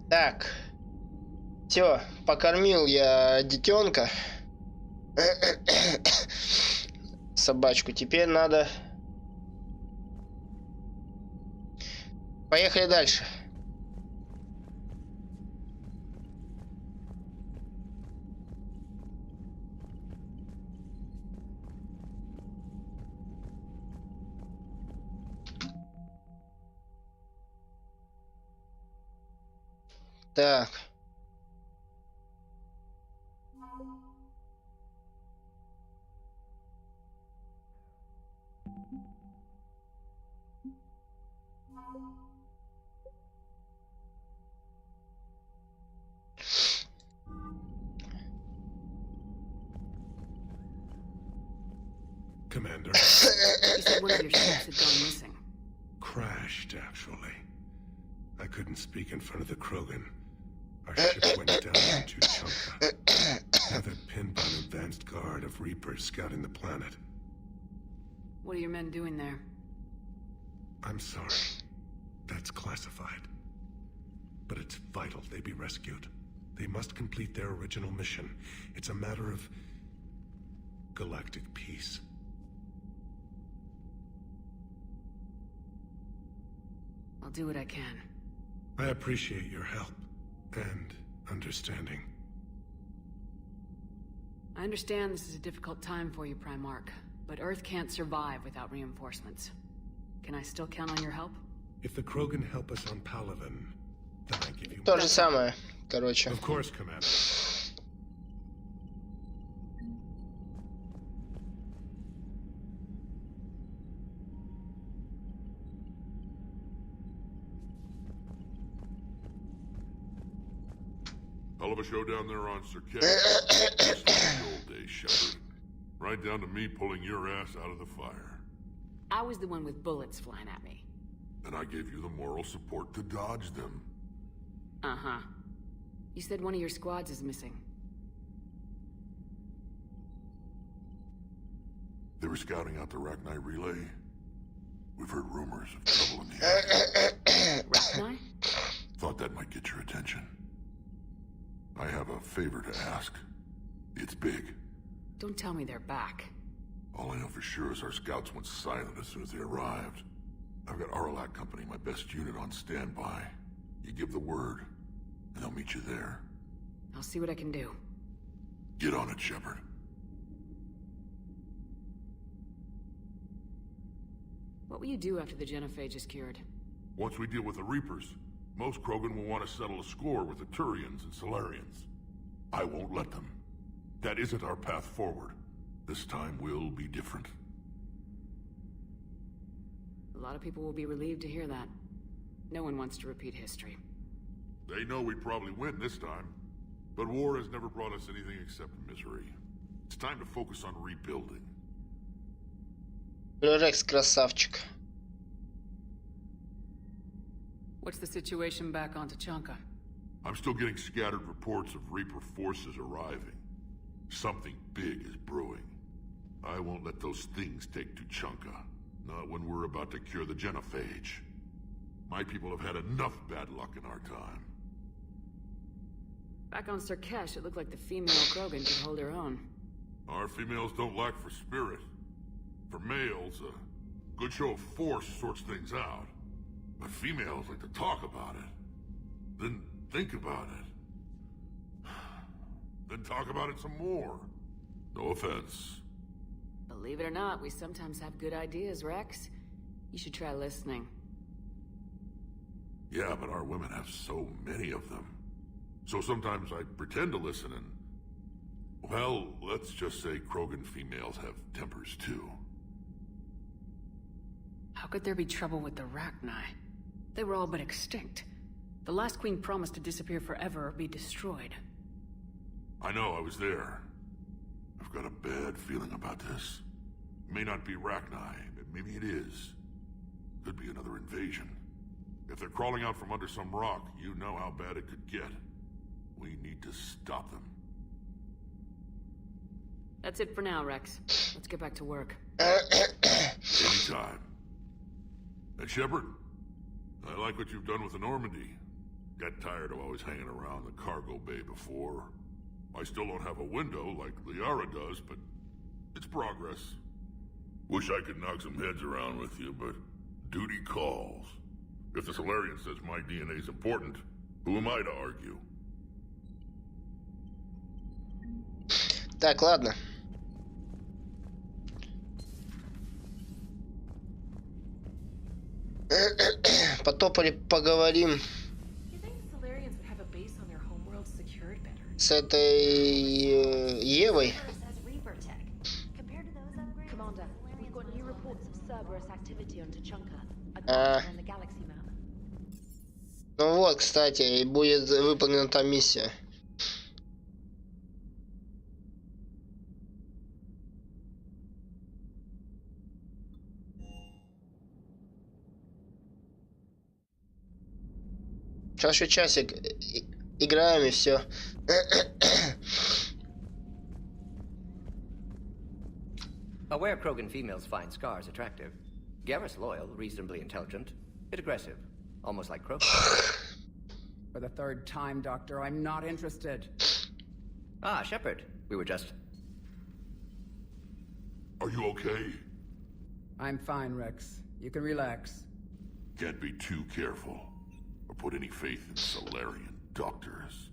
Так. Все, покормил я детенка. Собачку. Теперь надо... Поехали дальше. Так. Commander. You said one of your ships had gone missing. Crashed, actually. I couldn't speak in front of the Krogan. Our ship went down into Chunka. Now they're pinned by an advanced guard of Reapers scouting the planet. What are your men doing there? I'm sorry. That's classified. But it's vital they be rescued. They must complete their original mission. It's a matter of galactic peace. I'll do what I can. I appreciate your help and understanding. I understand this is a difficult time for you, Primarch, but Earth can't survive without reinforcements. Can I still count on your help? If the Krogan help us on Palaven, then I give you... То же самое, короче. Of course, Commander. Hell of a show down there on Circassian. This is the old days, Shepard. Right down to me pulling your ass out of the fire. I was the one with bullets flying at me. And I gave you the moral support to dodge them. Uh-huh. You said one of your squads is missing. They were scouting out the Rachni relay. We've heard rumors of trouble in the area. Rachni? Thought that might get your attention. I have a favor to ask. It's big. Don't tell me they're back. All I know for sure is our scouts went silent as soon as they arrived. I've got Aralac Company, my best unit, on standby. You give the word, and they'll meet you there. I'll see what I can do. Get on it, Shepard. What will you do after the genophage is cured? Once we deal with the Reapers, most Krogan will want to settle a score with the Turians and Solarians. I won't let them. That isn't our path forward. This time will be different. A lot of people will be relieved to hear that. No one wants to repeat history. They know we'd probably win this time. But war has never brought us anything except misery. It's time to focus on rebuilding. Рекс красавчик. What's the situation back on Tachanka? I'm still getting scattered reports of Reaper forces arriving. Something big is brewing. I won't let those things take Tuchanka. Not when we're about to cure the genophage. My people have had enough bad luck in our time. Back on Sirkesh, it looked like the female Krogan could hold her own. Our females don't lack for spirit. For males, a good show of force sorts things out. But females like to talk about it. Then think about it. Then talk about it some more. No offense. Believe it or not, we sometimes have good ideas, Rex. You should try listening. Yeah, but our women have so many of them. So sometimes I pretend to listen and... Well, let's just say Krogan females have tempers too. How could there be trouble with the Rachni? They were all but extinct. The last queen promised to disappear forever or be destroyed. I know, I was there. I've got a bad feeling about this. It may not be Rachni, but maybe it is. Could be another invasion. If they're crawling out from under some rock, you know how bad it could get. We need to stop them. That's it for now, Rex. Let's get back to work. Anytime. And Shepard, I like what you've done with the Normandy. Got tired of always hanging around the cargo bay before. I still don't have a window like Liara does, but it's progress. Wish I could knock some heads around with you, but duty calls. If the Solarian says my DNA's important, who am I to argue? Так, ладно. Потопали, поговорим с этой Евой. Ну вот, кстати, будет выполнена та миссия. Сейчас еще часик играем и все. Aware Krogan females find scars attractive. Garrus loyal, reasonably intelligent, bit aggressive, almost like Krogan. For the third time, Doctor, I'm not interested. Ah, Shepard. We were just... Are you okay? I'm fine, Rex. You can relax. Can't be too careful, or put any faith in Solarian doctors.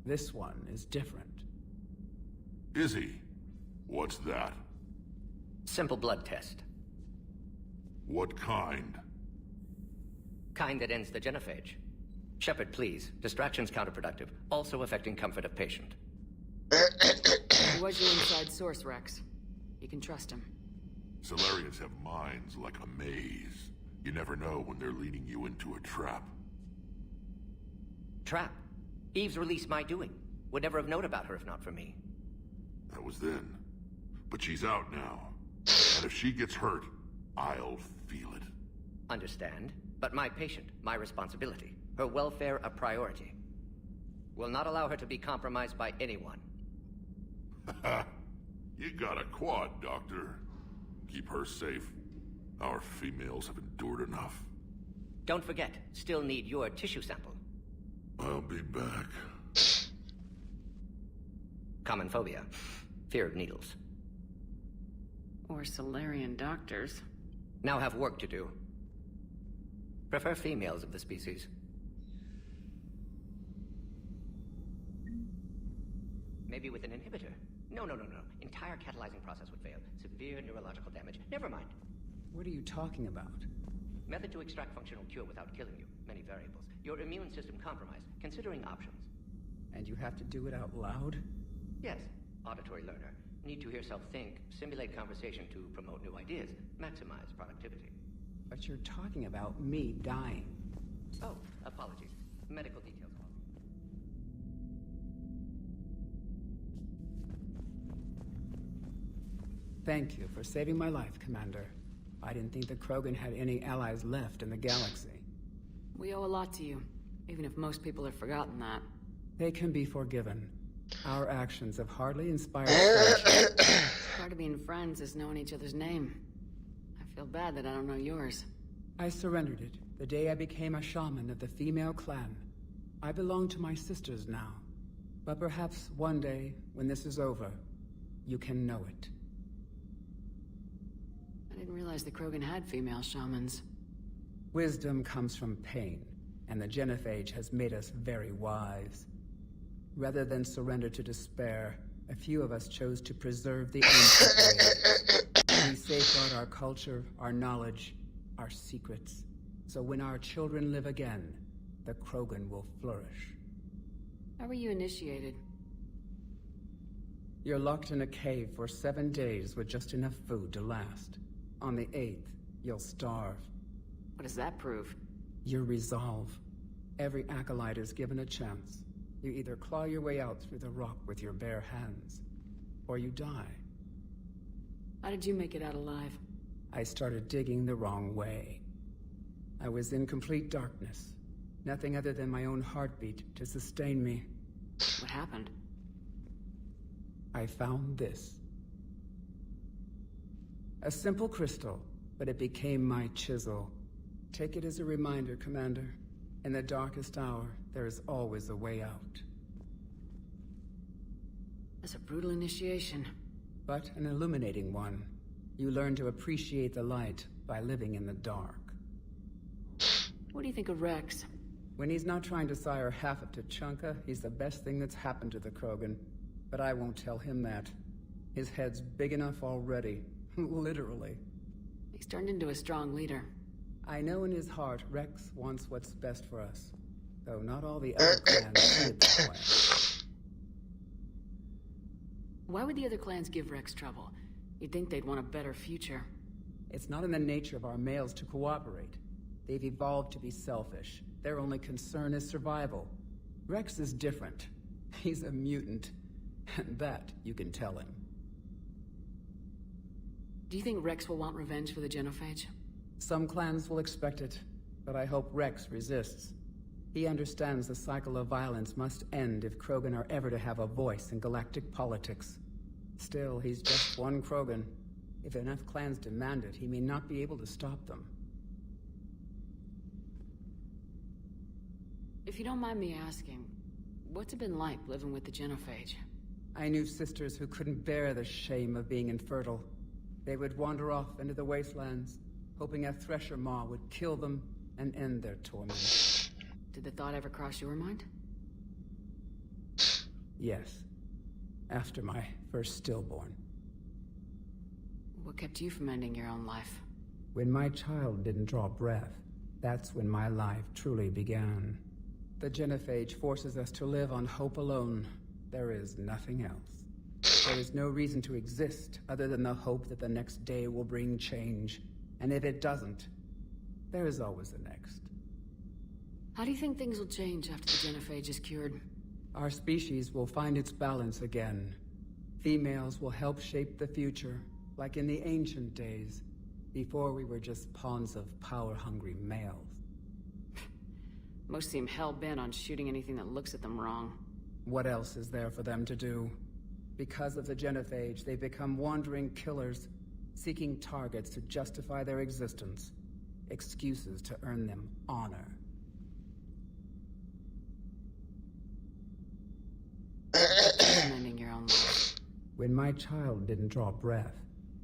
This one is different. Is he? What's that? Simple blood test. What kind? Kind that ends the genophage. Shepard, please. Distraction's counterproductive, also affecting comfort of patient. He was your inside source, Rex. You can trust him. Solarians have minds like a maze. You never know when they're leading you into a trap. Trap? Eve's release my doing. Would never have known about her if not for me. That was then. But she's out now. And if she gets hurt, I'll feel it. Understand. But my patient, my responsibility. Her welfare a priority. Will not allow her to be compromised by anyone. You got a quad, Doctor. Keep her safe. Our females have endured enough. Don't forget, still need your tissue sample. I'll be back. Common phobia. Fear of needles. Or Solarian doctors. Now have work to do. Prefer females of the species. Maybe with an inhibitor. No. Entire catalyzing process would fail. Severe neurological damage. Never mind. What are you talking about? Method to extract functional cure without killing you. Many variables. Your immune system compromised. Considering options. And you have to do it out loud? Yes. Auditory learner. Need to hear self think. Simulate conversation to promote new ideas. Maximize productivity. But you're talking about me dying. Oh, apologies. Medical details. Thank you for saving my life, Commander. I didn't think the Krogan had any allies left in the galaxy. We owe a lot to you, even if most people have forgotten that. They can be forgiven. Our actions have hardly inspired friendship. Part of being friends is knowing each other's name. I feel bad that I don't know yours. I surrendered it the day I became a shaman of the female clan. I belong to my sisters now. But perhaps one day, when this is over, you can know it. I didn't realize the Krogan had female shamans. Wisdom comes from pain, and the genophage has made us very wise. Rather than surrender to despair, a few of us chose to preserve the ancient ways. We safeguard our culture, our knowledge, our secrets. So when our children live again, the Krogan will flourish. How were you initiated? You're locked in a cave for 7 days with just enough food to last. On the 8th, you'll starve. What does that prove? Your resolve. Every acolyte is given a chance. You either claw your way out through the rock with your bare hands, or you die. How did you make it out alive? I started digging the wrong way. I was in complete darkness. Nothing other than my own heartbeat to sustain me. What happened? I found this. A simple crystal, but it became my chisel. Take it as a reminder, Commander. In the darkest hour, There's always a way out. That's a brutal initiation. But an illuminating one. You learn to appreciate the light by living in the dark. What do you think of Rex? When he's not trying to sire half of Tuchanka, he's the best thing that's happened to the Krogan. But I won't tell him that. His head's big enough already. Literally. He's turned into a strong leader. I know in his heart Rex wants what's best for us. Though not all the other clans see it that way. Why would the other clans give Rex trouble? You'd think they'd want a better future. It's not in the nature of our males to cooperate. They've evolved to be selfish. Their only concern is survival. Rex is different. He's a mutant. And that you can tell him. Do you think Rex will want revenge for the genophage? Some clans will expect it, but I hope Rex resists. He understands the cycle of violence must end if Krogan are ever to have a voice in galactic politics. Still, he's just one Krogan. If enough clans demand it, he may not be able to stop them. If you don't mind me asking, what's it been like living with the genophage? I knew sisters who couldn't bear the shame of being infertile. They would wander off into the wastelands, hoping a thresher maw would kill them and end their torment. Did the thought ever cross your mind? Yes. After my first stillborn. What kept you from ending your own life? When my child didn't draw breath, that's when my life truly began. The genophage forces us to live on hope alone. There is nothing else. There is no reason to exist other than the hope that the next day will bring change. And if it doesn't, there is always the next. How do you think things will change after the genophage is cured? Our species will find its balance again. Females will help shape the future, like in the ancient days, before we were just pawns of power-hungry males. Most seem hell-bent on shooting anything that looks at them wrong. What else is there for them to do? Because of the genophage, they become wandering killers, seeking targets to justify their existence, excuses to earn them honor. Ending your own life. When my child didn't draw breath,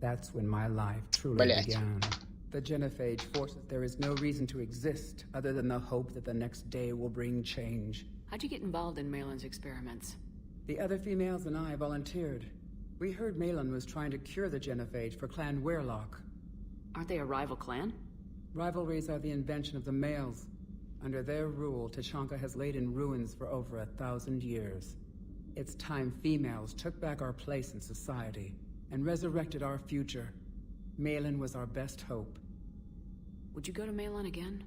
that's when my life truly began. The genophage forces there is no reason to exist other than the hope that the next day will bring change. How'd you get involved in Malin's experiments? The other females and I volunteered. We heard Malin was trying to cure the genophage for Clan Weirlock. Aren't they a rival clan? Rivalries are the invention of the males. Under their rule, Tuchanka has laid in ruins for over 1,000 years. It's time females took back our place in society and resurrected our future. Malin was our best hope. Would you go to Malin again?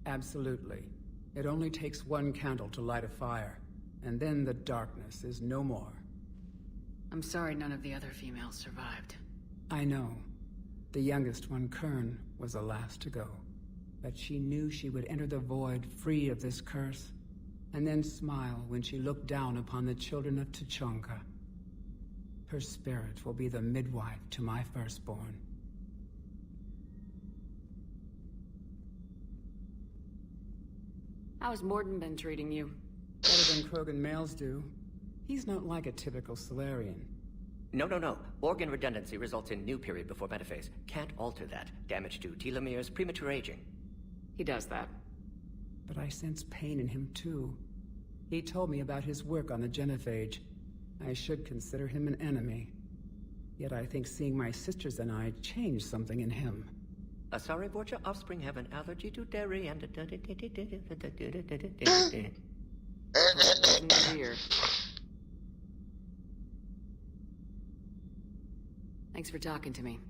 Absolutely. It only takes one candle to light a fire, and then the darkness is no more. I'm sorry none of the other females survived. I know. The youngest one, Kern, was the last to go. But she knew she would enter the void free of this curse, and then smile when she looked down upon the children of Tuchanka. Her spirit will be the midwife to my firstborn. How's Morden been treating you? Better than Krogan males do. He's not like a typical Solarian. No. Organ redundancy results in new period before metaphase. Can't alter that. Damage to telomeres, premature aging. He does that. But I sense pain in him too. He told me about his work on the genophage. I should consider him an enemy. Yet I think seeing my sisters and I changed something in him. Sorry, Borgia, offspring have an allergy to dairy and... Here. Thanks for talking to me.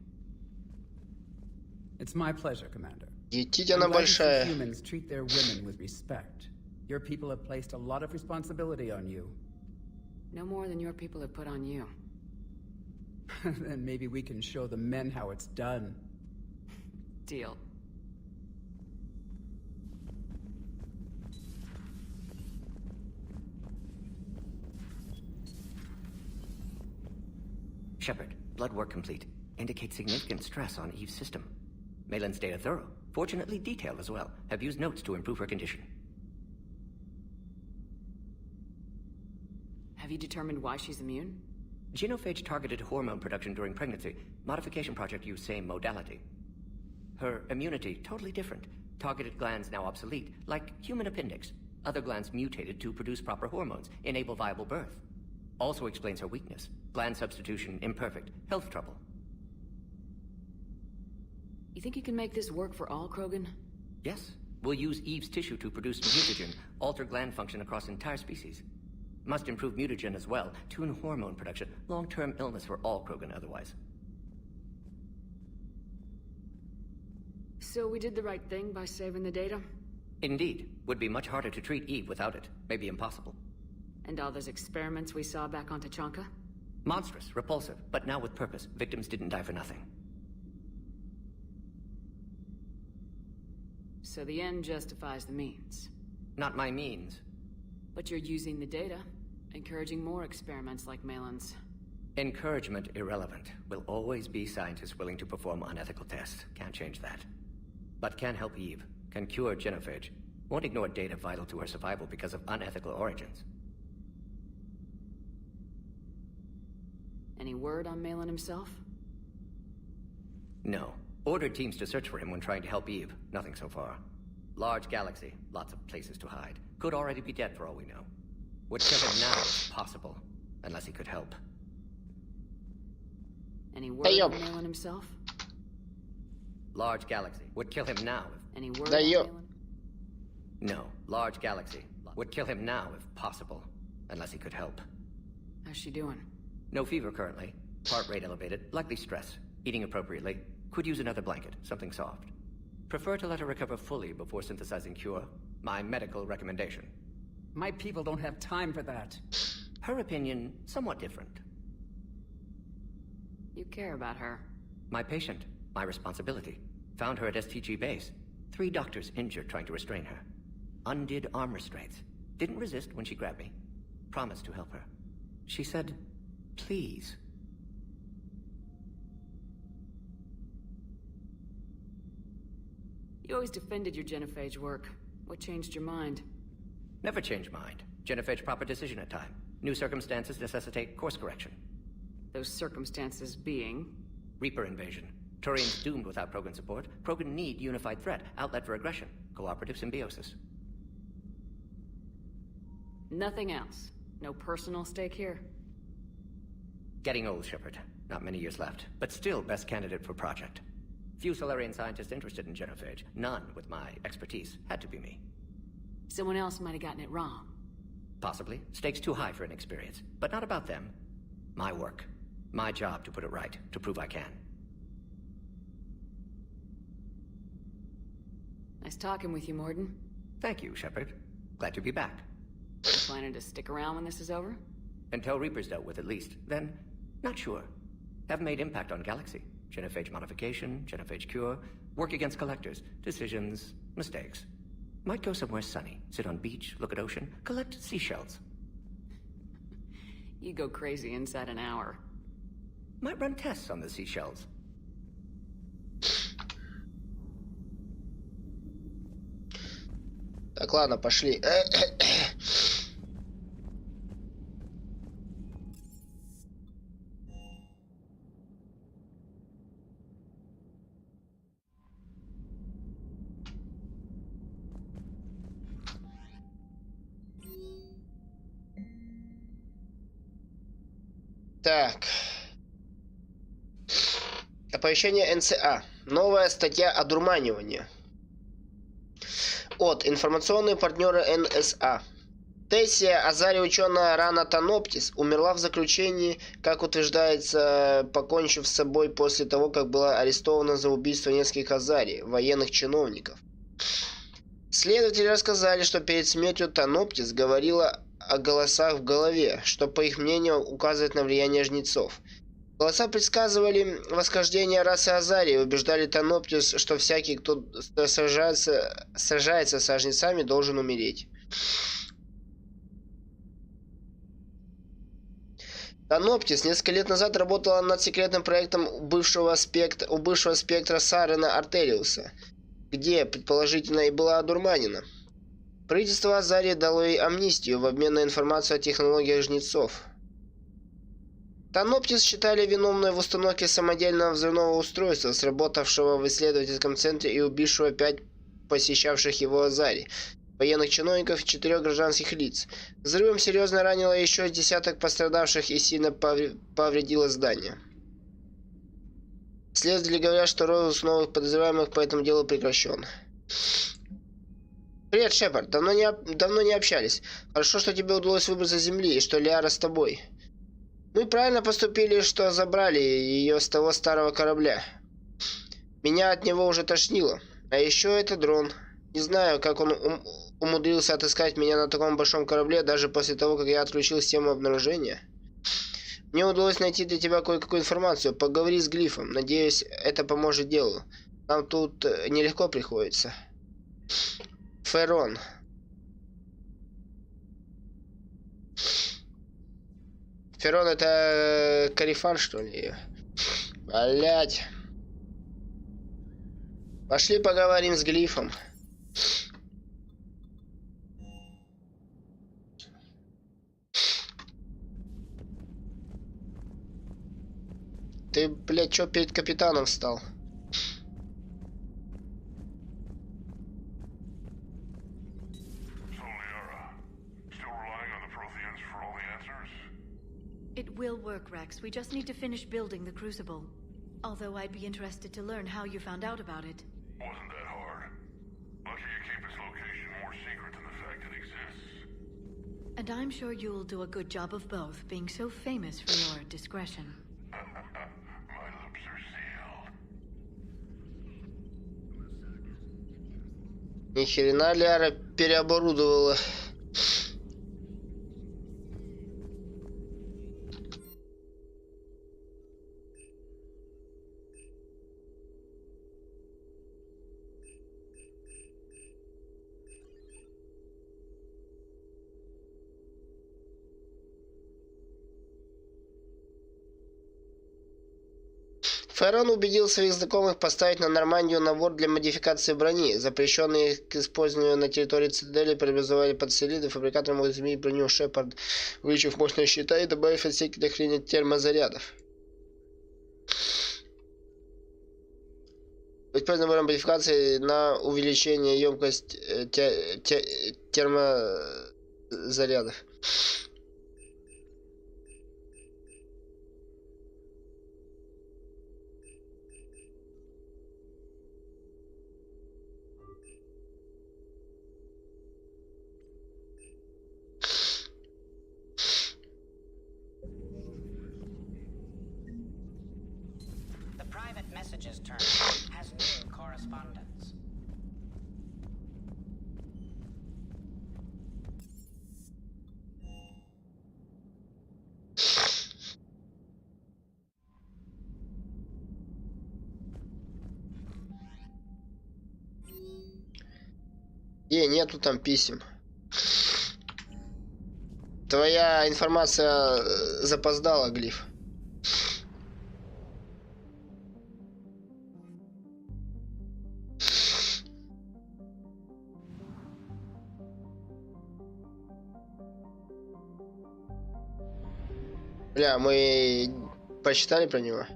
It's my pleasure, Commander. Действительно большая. Humans treat their women with respect. Your people have placed a lot of responsibility on you. No more than your people have put on you. Then maybe we can show the men how it's done. Deal. Shepard, blood work complete. Indicates significant stress on Eve's system. Malin's data thorough. Fortunately detailed as well. Have used notes to improve her condition. Have you determined why she's immune? Genophage targeted hormone production during pregnancy. Modification project used same modality. Her immunity, totally different. Targeted glands now obsolete, like human appendix. Other glands mutated to produce proper hormones, enable viable birth. Also explains her weakness. Gland substitution imperfect. Health trouble. You think you can make this work for all Krogan? Yes. We'll use Eve's tissue to produce mutagen, alter gland function across entire species. Must improve mutagen as well, tune hormone production. Long-term illness for all Krogan otherwise. So we did the right thing by saving the data? Indeed. Would be much harder to treat Eve without it. Maybe impossible. And all those experiments we saw back on Tachanka? Monstrous, repulsive, but now with purpose. Victims didn't die for nothing. So the end justifies the means. Not my means. But you're using the data, encouraging more experiments like Malin's. Encouragement irrelevant. Will always be scientists willing to perform unethical tests. Can't change that. But can help Eve. Can cure genophage. Won't ignore data vital to her survival because of unethical origins. Any word on Malin himself? No. Ordered teams to search for him when trying to help Eve. Nothing so far. Large galaxy. Lots of places to hide. Could already be dead for all we know. Would kill him now if possible. Unless he could help. Any word on Malin himself? Large galaxy. Would kill him now if... Any word on Malin? No. Large galaxy. Would kill him now if possible. Unless he could help. How's she doing? No fever currently. Heart rate elevated. Likely stress. Eating appropriately. Could use another blanket. Something soft. Prefer to let her recover fully before synthesizing cure. My medical recommendation. My people don't have time for that. Her opinion, somewhat different. You care about her. My patient. My responsibility. Found her at STG base. 3 doctors injured trying to restrain her. Undid arm restraints. Didn't resist when she grabbed me. Promised to help her. She said, please. You always defended your genophage work. What changed your mind? Never change mind. Genophage proper decision at time. New circumstances necessitate course correction. Those circumstances being? Reaper invasion. Turians doomed without Krogan support. Krogan need unified threat. Outlet for aggression. Cooperative symbiosis. Nothing else. No personal stake here? Getting old, Shepard. Not many years left. But still best candidate for project. Few Solarian scientists interested in genophage. None with my expertise. Had to be me. Someone else might have gotten it wrong. Possibly. Stakes too high for inexperience. But not about them. My work. My job to put it right. To prove I can. Nice talking with you, Morden. Thank you, Shepard. Glad to be back. You planning to stick around when this is over? Until Reaper's dealt with, at least. Then, not sure. Have made impact on Galaxy. Genophage modification, genophage cure, work against collectors, decisions, mistakes. Might go somewhere sunny, sit on beach, look at ocean, collect seashells. You go crazy inside an hour. Might run tests on the seashells. Так, ладно, пошли. Так. Оповещение НСА. Новая статья о дурманивании. От информационные партнеры НСА. Тессия, Озария ученая Рана Таноптис, умерла в заключении, как утверждается, покончив с собой после того, как была арестована за убийство нескольких Озарий, военных чиновников. Следователи рассказали, что перед смертью Таноптис говорила о голосах в голове, что, по их мнению, указывает на влияние жнецов. Голоса предсказывали восхождение расы Озарии и убеждали Таноптис, что всякий, кто сражается со жнецами, должен умереть. Таноптис несколько лет назад работала над секретным проектом у бывшего спектра Сарена Артериуса, где, предположительно, и была одурманена. Правительство Озарии дало ей амнистию в обмен на информацию о технологиях жнецов. Таноптис считали виновной в установке самодельного взрывного устройства, сработавшего в исследовательском центре и убившего 5 посещавших его Озарий, военных чиновников и 4 гражданских лиц. Взрывом серьезно ранило еще десяток пострадавших и сильно повредило здание. Следователи говорят, что розыск новых подозреваемых по этому делу прекращен. Привет, Шепард. Давно не общались. Хорошо, что тебе удалось выбраться с земли и что Лиара с тобой. Мы правильно поступили, что забрали ее с того старого корабля. Меня от него уже тошнило. А еще это дрон. Не знаю, как он умудрился отыскать меня на таком большом корабле, даже после того, как я отключил систему обнаружения. Мне удалось найти для тебя кое-какую информацию. Поговори с Глифом. Надеюсь, это поможет делу. Нам тут нелегко приходится. Ферон. Ферон это Карифан, что ли? Блять. Пошли поговорим с Глифом. Ты, блядь, чё перед капитаном встал? It will work, Rex. We just need to finish building the crucible. Although I'd be interested to learn how you found out about it. Wasn't that hard. Lucky you keep its location more secret than the fact it exists. And I'm sure you'll do a good job of both, being so famous for your discretion. My lips are sealed. Ни хрена Лиара переоборудовала. Ферон убедил своих знакомых поставить на Нормандию набор для модификации брони. Запрещенные к использованию на территории цитадели преобразовали под селиды. Фабрикаторы могут изменить броню Шепард, увеличив мощность щита и добавив отсеки для хранения термозарядов. Используем набор модификации на увеличение емкость термозарядов. Messages term has new correspondence. Нету там писем. Твоя информация запоздала, Глиф. Бля, мы почитали про него.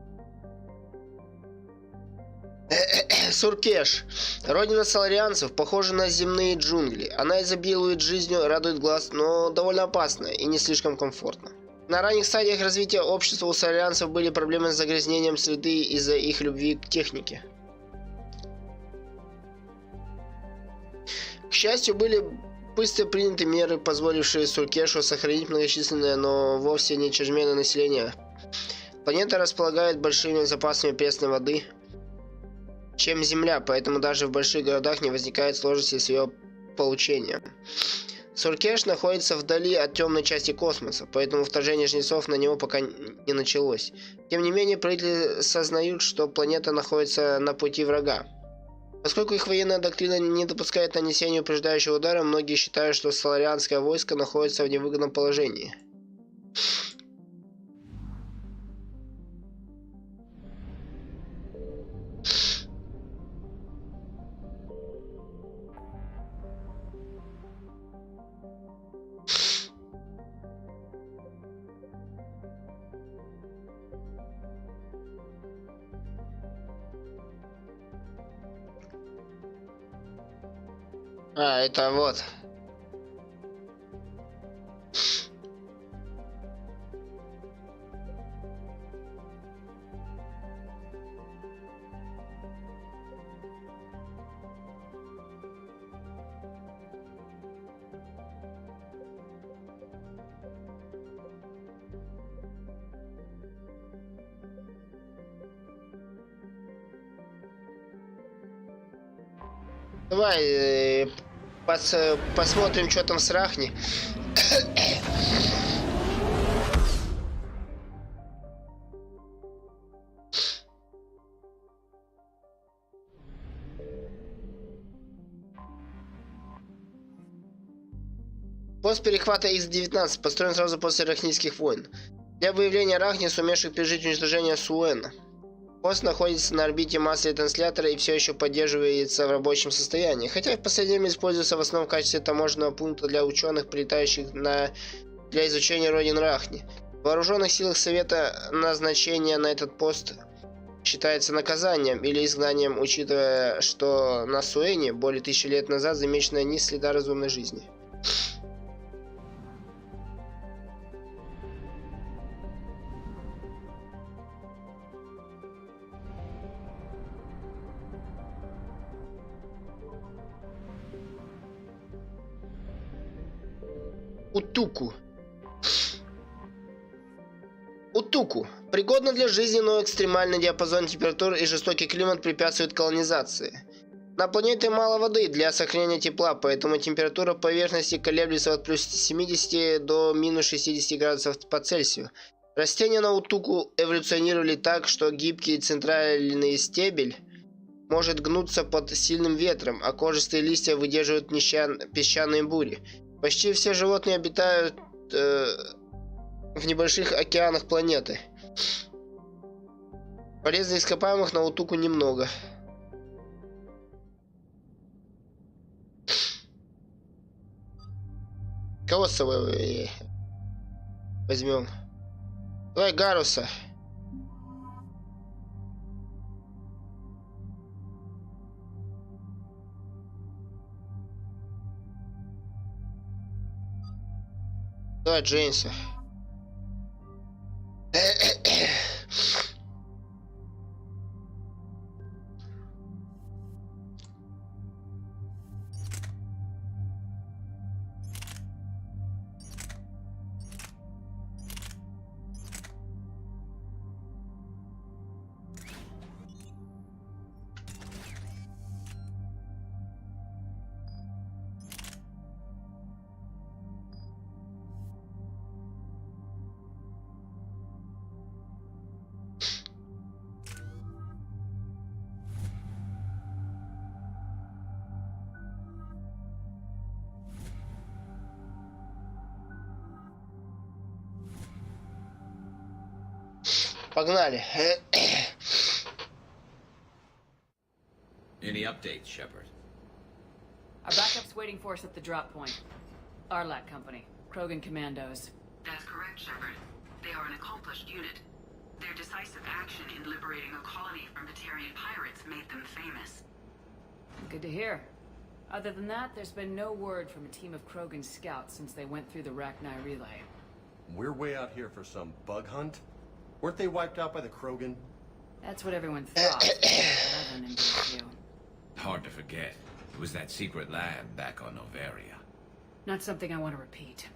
Суркеш. Родина саларианцев похожа на земные джунгли. Она изобилует жизнью, радует глаз, но довольно опасна и не слишком комфортна. На ранних стадиях развития общества у саларианцев были проблемы с загрязнением среды из-за их любви к технике. К счастью, были быстро приняты меры, позволившие Суркешу сохранить многочисленное, но вовсе не чрезмерное население. Планета располагает большими запасами пресной воды, чем Земля, поэтому даже в больших городах не возникает сложности с ее получением. Суркеш находится вдали от темной части космоса, поэтому вторжение жнецов на него пока не началось. Тем не менее, правители сознают, что планета находится на пути врага. Поскольку их военная доктрина не допускает нанесения упреждающего удара, многие считают, что саларианское войско находится в невыгодном положении. А, это вот. Давай посмотрим, что там с Рахни. Пост перехвата X-19 построен сразу после Рахнийских войн. Для выявления Рахни, сумевших пережить уничтожение Суэна. Пост находится на орбите массы транслятора и все еще поддерживается в рабочем состоянии, хотя в последнее время используется в основном в качестве таможенного пункта для ученых, прилетающих для изучения родин Рахни. В вооруженных силах Совета назначение на этот пост считается наказанием или изгнанием, учитывая, что на Суэне более 1000 лет назад замечено ни следа разумной жизни. Утуку. Пригодна для жизни, но экстремальный диапазон температур и жестокий климат препятствуют колонизации. На планете мало воды для сохранения тепла, поэтому температура поверхности колеблется от плюс 70 до минус 60 градусов по Цельсию. Растения на Утуку эволюционировали так, что гибкий центральный стебель может гнуться под сильным ветром, а кожистые листья выдерживают песчаные бури. Почти все животные обитают в небольших океанах планеты. Полезных ископаемых на Утуку немного. Кого с собой возьмем? Давай Гаруса. Давай Джеймса. Погнали. Any updates, Shepard? Our backup's waiting for us at the drop point. Arlac Company, Krogan Commandos. That's correct, Shepard. They are an accomplished unit. Their decisive action in liberating a colony from Batarian pirates made them famous. Good to hear. Other than that, there's been no word from a team of Krogan scouts since they went through the Rachni relay. We're way out here for some bug hunt? Weren't they wiped out by the Krogan? That's what everyone thought. But I run into a few. Hard to forget. It was that secret lab back on Novaria. Not something I want to repeat.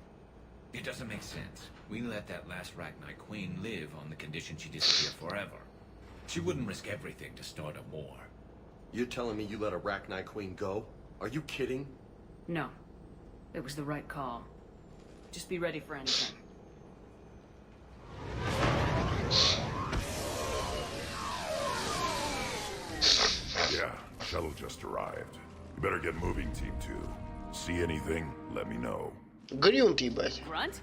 It doesn't make sense. We let that last Rachni queen live on the condition she disappear forever. She wouldn't risk everything to start a war. You're telling me you let a Rachni queen go? Are you kidding? No. It was the right call. Just be ready for anything. Yeah, shuttle just arrived. You better get moving, Team 2. See anything, let me know. Grunt, ебать. Grunt?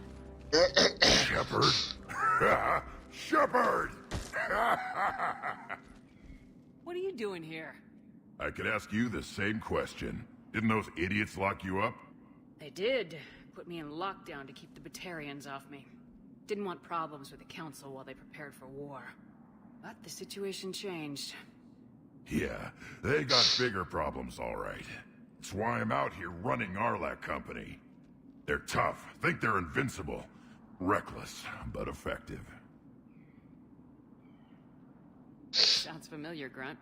Shepard? Shepard! What are you doing here? I could ask you the same question. Didn't those idiots lock you up? They did. Put me in lockdown to keep the Batarians off me. Didn't want problems with the Council while they prepared for war. But the situation changed. Yeah, they got bigger problems, all right. That's why I'm out here running Arlac Company. They're tough, think they're invincible. Reckless, but effective. Sounds familiar, Grunt.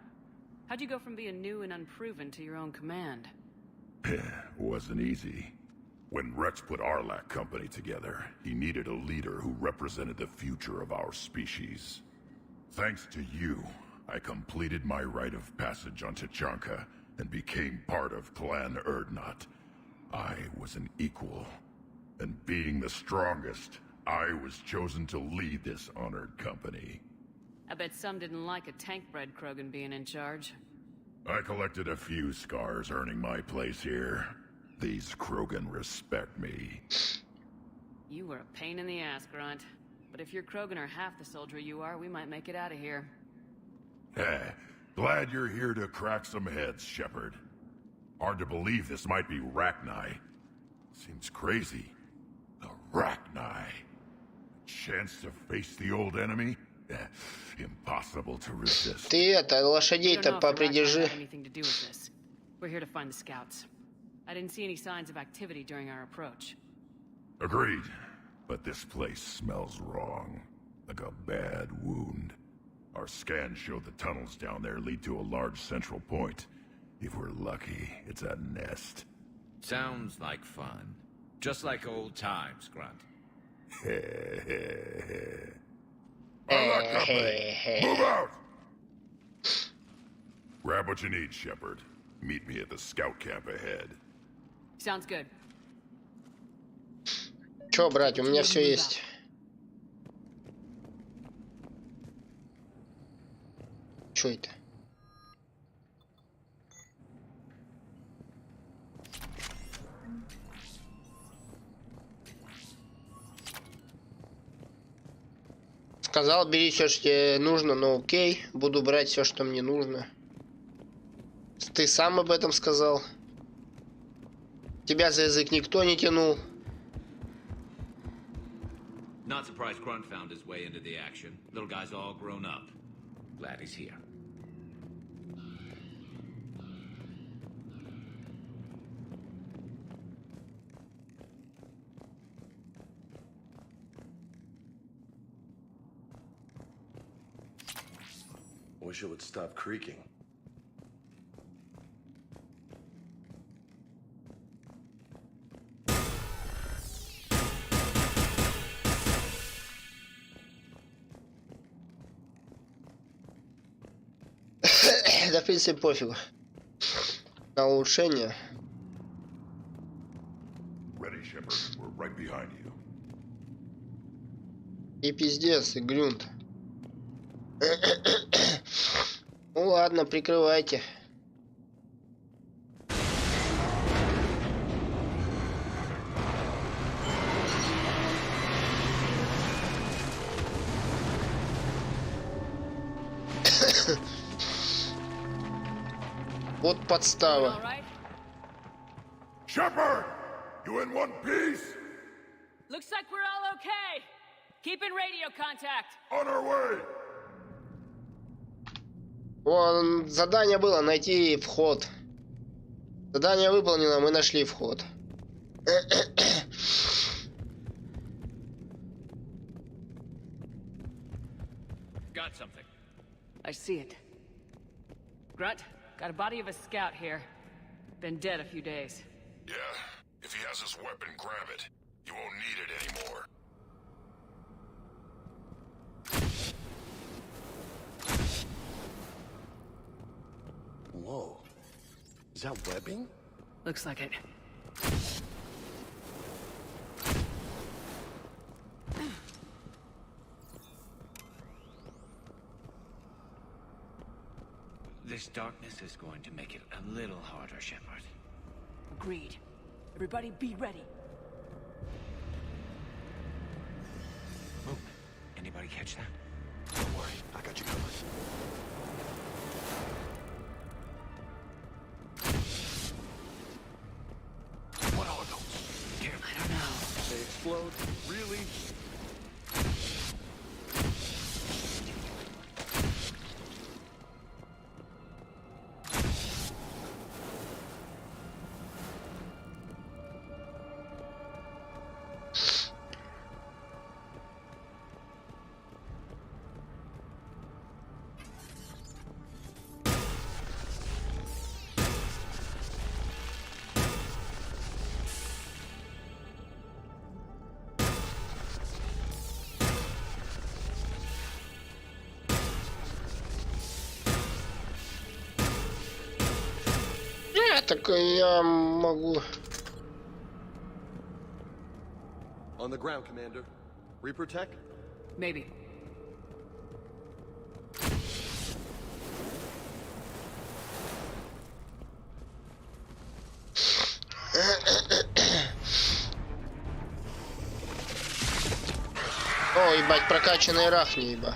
How'd you go from being new and unproven to your own command? Wasn't easy. When Rex put Arlac Company together, he needed a leader who represented the future of our species. Thanks to you, I completed my rite of passage on Tachanka and became part of Clan Erdnot. I was an equal, and being the strongest, I was chosen to lead this honored company. I bet some didn't like a tank-bred Krogan being in charge. I collected a few scars earning my place here. These Krogan respect me. You were a pain in the ass, Grunt. But if your Krogan are half the soldier you are, we might make it out of here. Glad you're here to crack some heads, Shepard. Hard to believe this might be Rachni. Seems crazy. The Rachni. Chance to face the old enemy? Impossible to resist. Ты это, лошадей-то попридержи. We're here to find the scouts. I didn't see any signs of activity during our approach. Agreed. But this place smells wrong. Like a bad wound. Our scans show the tunnels down there lead to a large central point. If we're lucky, it's a nest. Sounds like fun. Just like old times, Grunt. Move out! Grab what you need, Shepard. Meet me at the scout camp ahead. Sounds good. Чё брать, у меня все есть. Чё это? Сказал, бери все, что тебе нужно, но окей, буду брать все, что мне нужно. Ты сам об этом сказал. Тебя за язык никто не тянул. Not surprised Grunt found his way into the action. Little guy's all grown up. Glad he's here. Wish it would stop creaking. Да, в принципе, пофигу. На улучшение. Ready, Shepard. We're right behind you. И пиздец, и грюнт. Ну ладно, прикрывайте. Вот подстава. Shepard! You in one piece? Looks like we're all okay. Keep in radio contact. On our way. Вон, задание было найти вход. Задание выполнено, мы нашли вход. Got something. I see it. Grunt, got a body of a scout here. Been dead a few days. Yeah, if he has his weapon, grab it. You won't need it anymore. Whoa. Is that webbing? Looks like it. This darkness is going to make it a little harder, Shepard. Agreed. Everybody be ready. Movement. Anybody catch that? Don't worry, I got you covered. What are those? Careful. I don't know. They explode? Really? Так я могу... On the ground, Commander. Reaper tech? Maybe. О, ебать, прокачанный рахни, еба.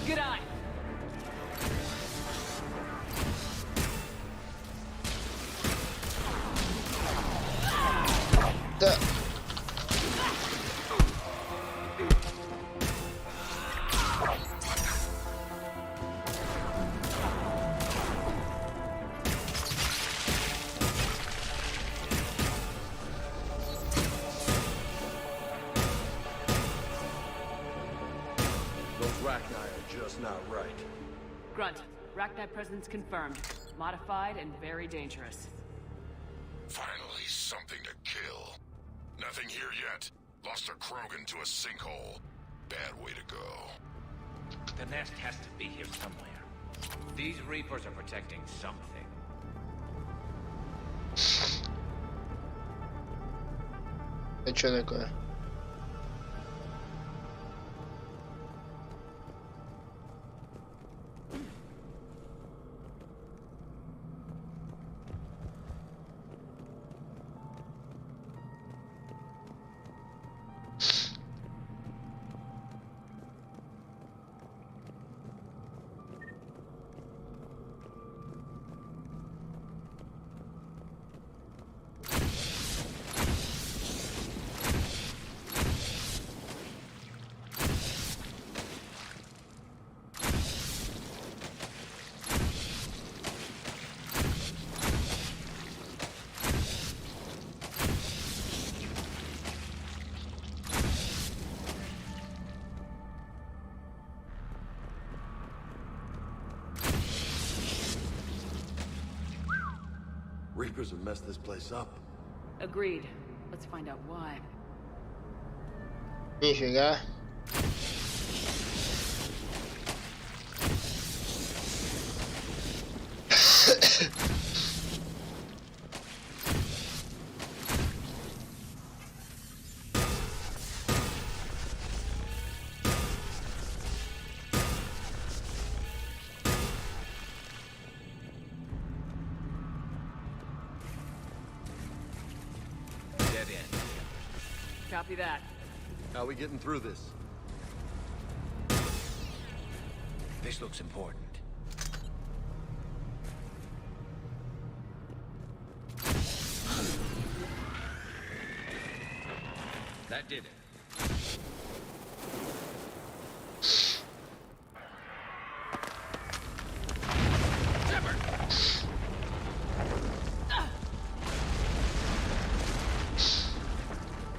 Good eye. Да. Those Rachni are just not right. Grunt. Rachni presence confirmed. Modified and very dangerous. Finally, something to kill. Nothing here yet. Lost a Krogan to a sinkhole. Bad way to go. The nest has to be here somewhere. These Reapers are protecting something. Это что такое? Reapers have messed this place up. Agreed. Let's find out why. Нифига. Dead end. Copy that. How are we getting through this? This looks important. That did it.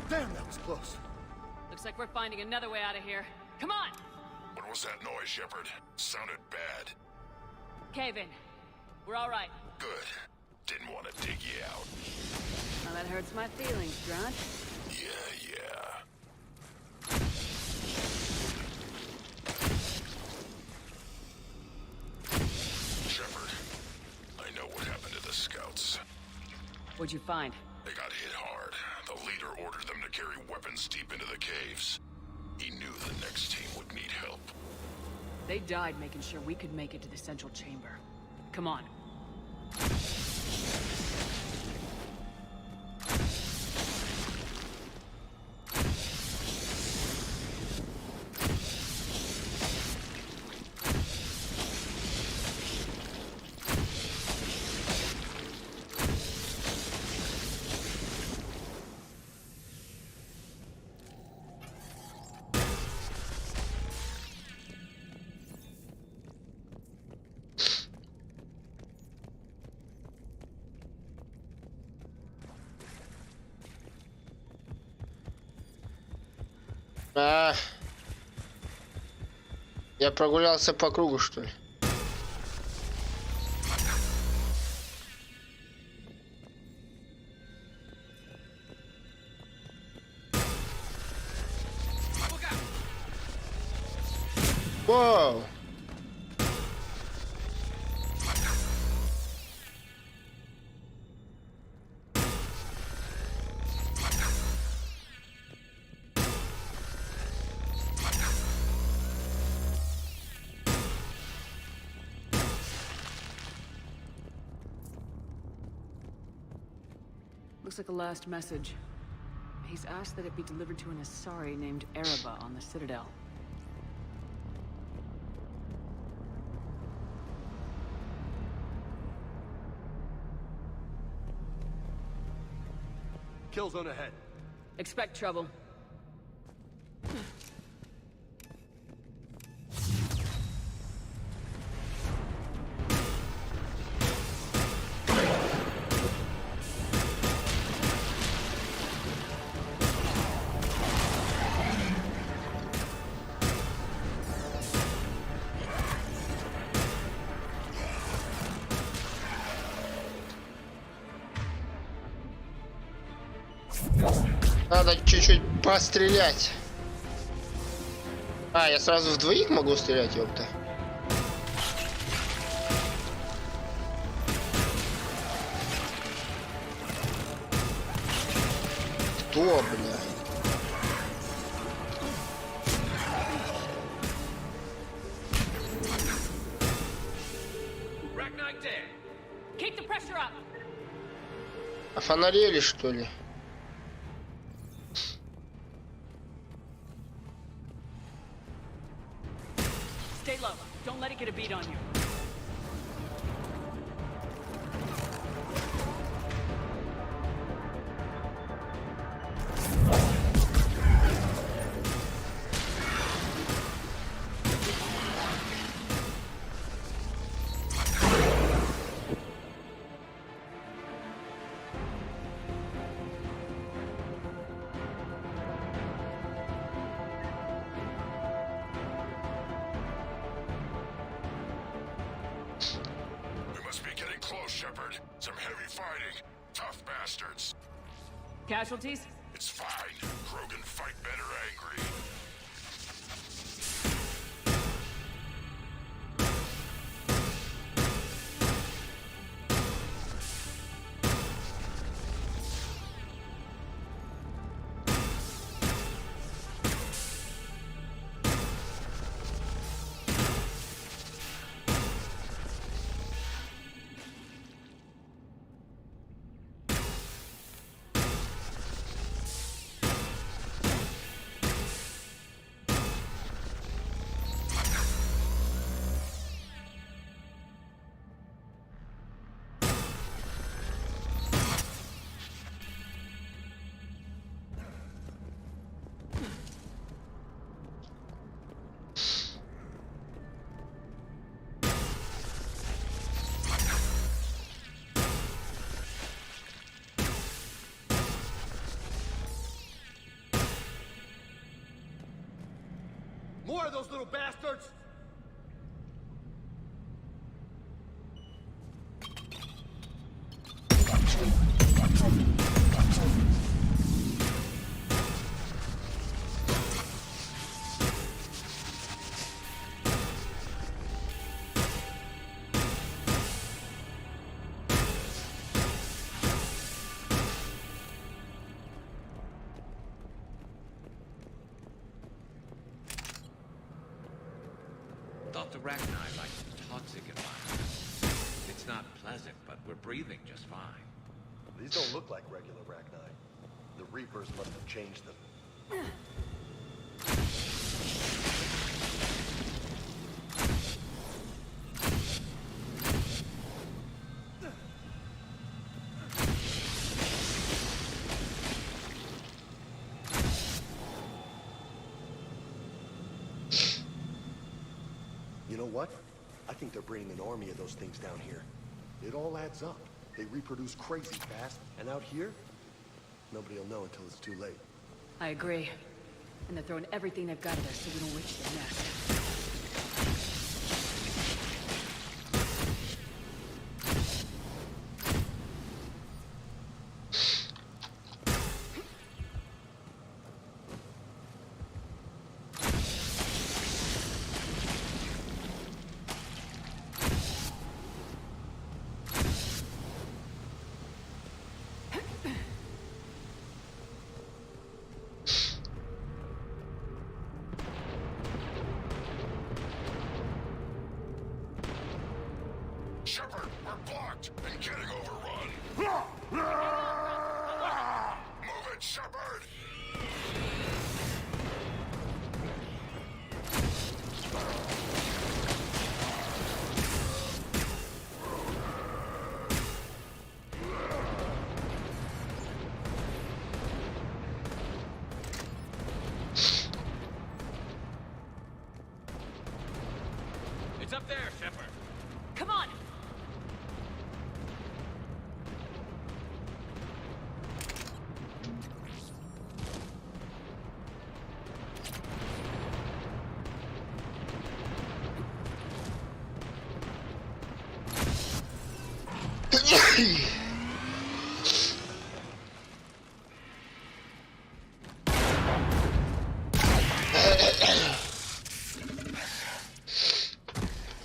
Damn, that was close. Looks like we're finding another way out of here. Come on! What was that noise, Shepard? Sounded bad. Cave in. We're all right. Good. Didn't want to dig you out. Well, that hurts my feelings, Grunt. Yeah. Shepard, I know what happened to the scouts. What'd you find? They got hit hard. The leader ordered them to carry weapons deep into the caves. He knew the next team would need help. They died making sure we could make it to the central chamber. Come on. Я прогулялся по кругу, что ли? Looks like a last message. He's asked that it be delivered to an Asari named Ereba on the Citadel. Kill zone ahead. Expect trouble. Надо чуть-чуть пострелять. А, я сразу в двоих могу стрелять, ёпта. Кто, бля? Офонарели, что ли? Stay low. Don't let it get a beat on you. Some heavy fighting. Tough bastards. Casualties? It's fine. Krogan fight better angry. More of those little bastards! Dr. Ragnar likes toxic environments. It's not pleasant, but we're breathing just fine. These don't look like regular Ragnar. The Reapers must have changed them. You know what? I think they're bringing an army of those things down here. It all adds up. They reproduce crazy fast, and out here, nobody will know until it's too late. I agree. And they're throwing everything they've got at us so we don't reach their nest. Shepard, we're blocked and getting overrun. It's up there, Shepard. Come on!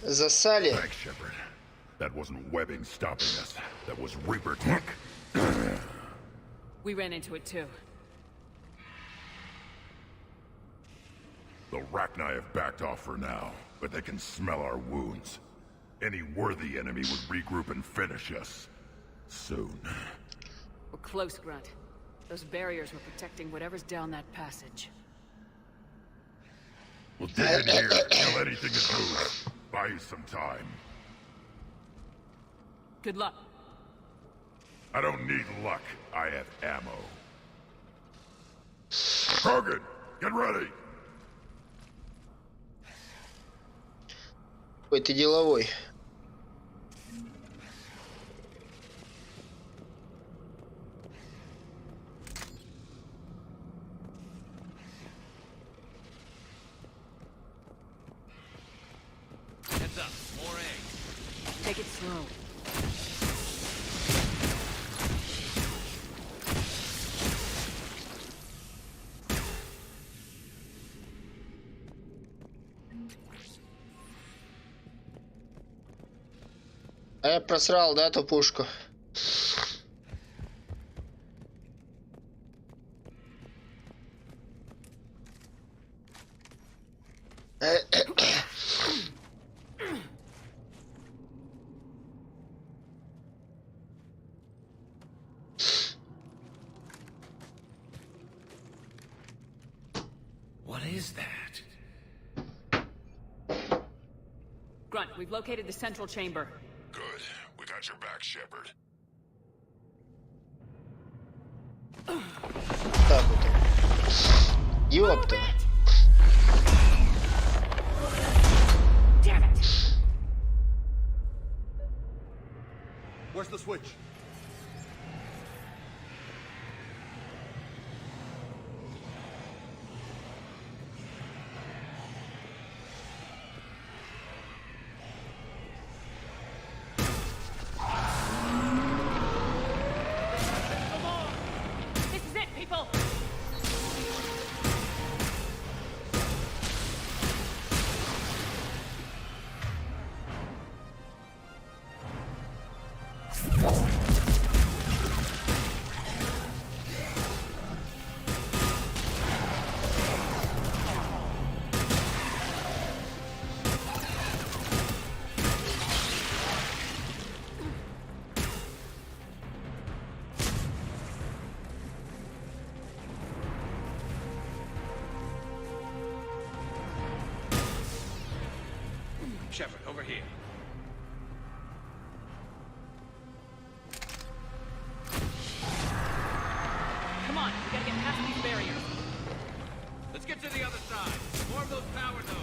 Засали. Thanks, Shepard. That wasn't webbing stopping us. That was Reaper tech. We ran into it too. The Rachni have backed off for now, but they can smell our wounds. Any worthy enemy would regroup and finish us. Soon. We're close, Grunt. Those barriers were protecting whatever's down that passage. We'll dig in here, kill anything that moves. Buy you some time. Good luck. I don't need luck. I have ammo. Krogan, get ready! Ой, ты деловой. Heads up, more eggs. Take it slow. А я просрал, да, ту пушку? What is that? Grunt, we've located the central chamber. Good. We got your back, Shepard. Так вот. Ёпта. Damn it! Where's the switch? This is it, people! Shepard, over here. Come on, we gotta get past these barriers. Let's get to the other side. More of those power nodes.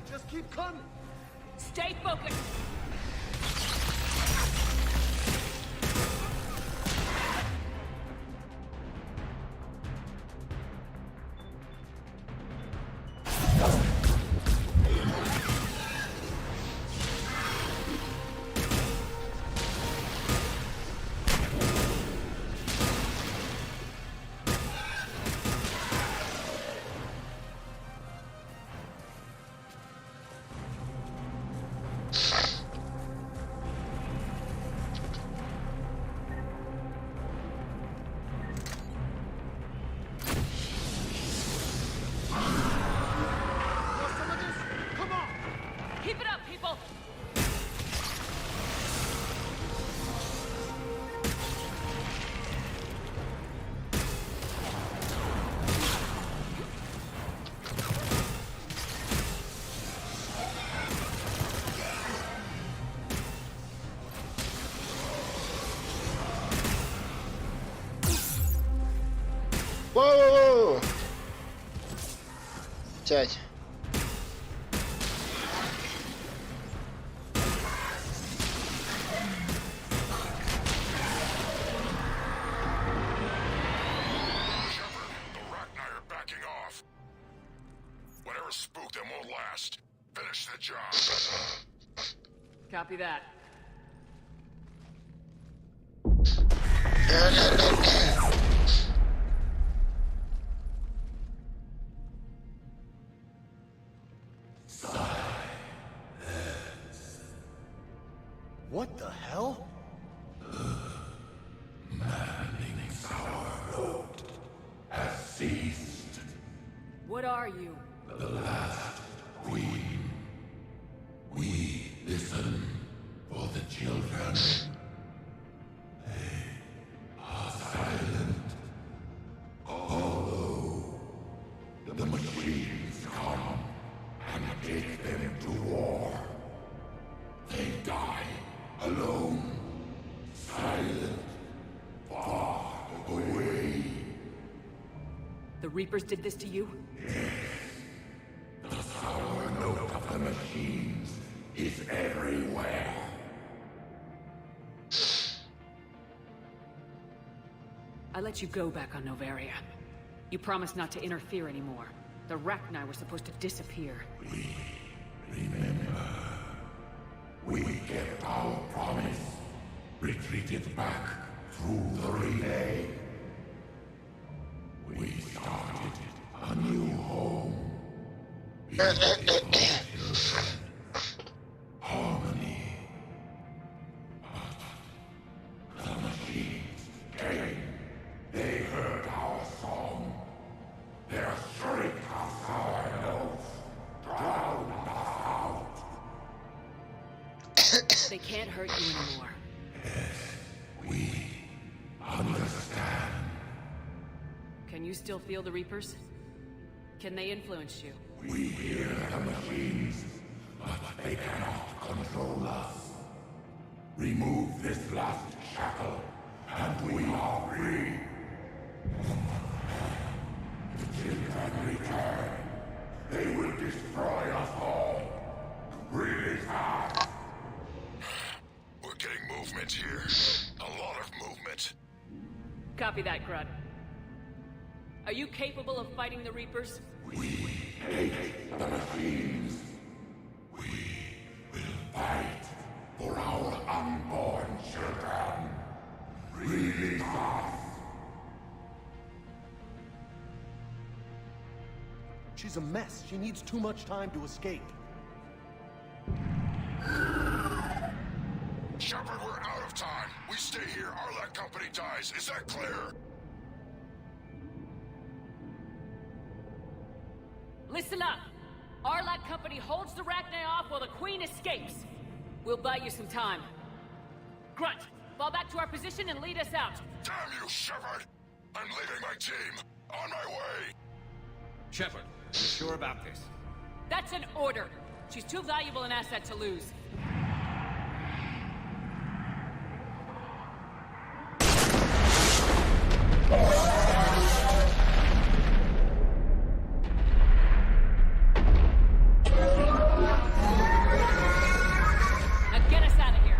Just keep coming. Stay focused! people! Воу! Тять. Copy that. What the hell? Manning's our road has ceased. What are you? The last queen. We listen for the children. They are silent. Although the machines come and take them to war. They die alone, silent, far away. The Reapers did this to you? Yes. The sour note of the machines is everywhere. I let you go back on Novaria. You promised not to interfere anymore. The Rachni were supposed to disappear. Remember, we kept our promise, retreated back through the relay. We started a new home. Beautiful children. Harmony. But the machines came. They heard our song. Their shriek of sour notes drowned us out. They can't hurt you anymore. Yes, we understand. Can you still feel the Reapers? Can they influence you? We hear the machines, but they cannot control us. Remove this last shackle, and we are free. The children return. They will destroy us all. Really fast. We're getting movement here. A lot of movement. Copy that, Grunt. Are you capable of fighting the Reapers? We hate the machines. We will fight for our unborn children. Release us. She's a mess. She needs too much time to escape. Shepard, we're out of time. We stay here, our led company dies. Is that clear? Listen up! Arlac Company holds the Rachni off while the Queen escapes. We'll buy you some time. Grunt, fall back to our position and lead us out. Damn you, Shepard! I'm leaving my team. On my way. Shepard, you sure about this? That's an order. She's too valuable an asset to lose. Now get us out of here.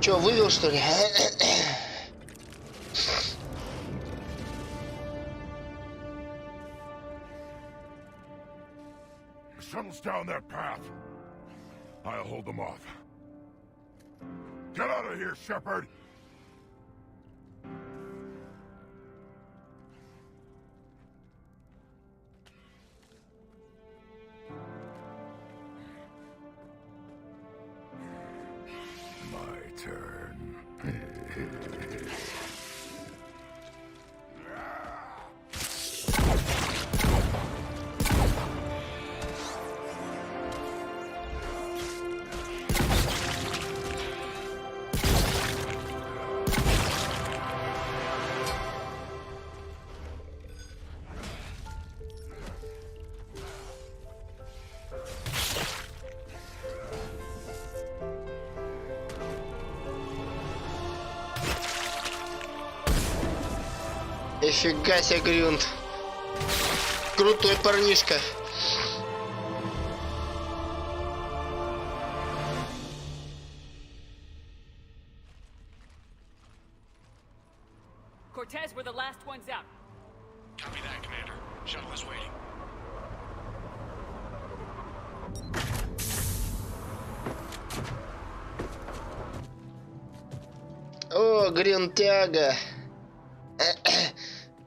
Че, вывел, что ли? The shuttle's down that path. I'll hold them off. Get out of here, Shepard! My turn. Нифига себе, Грюнд. Крутой парнишка. Cortez, we're the last ones out. Copy that, Commander. Shuttle is waiting. О, Грюнтяга.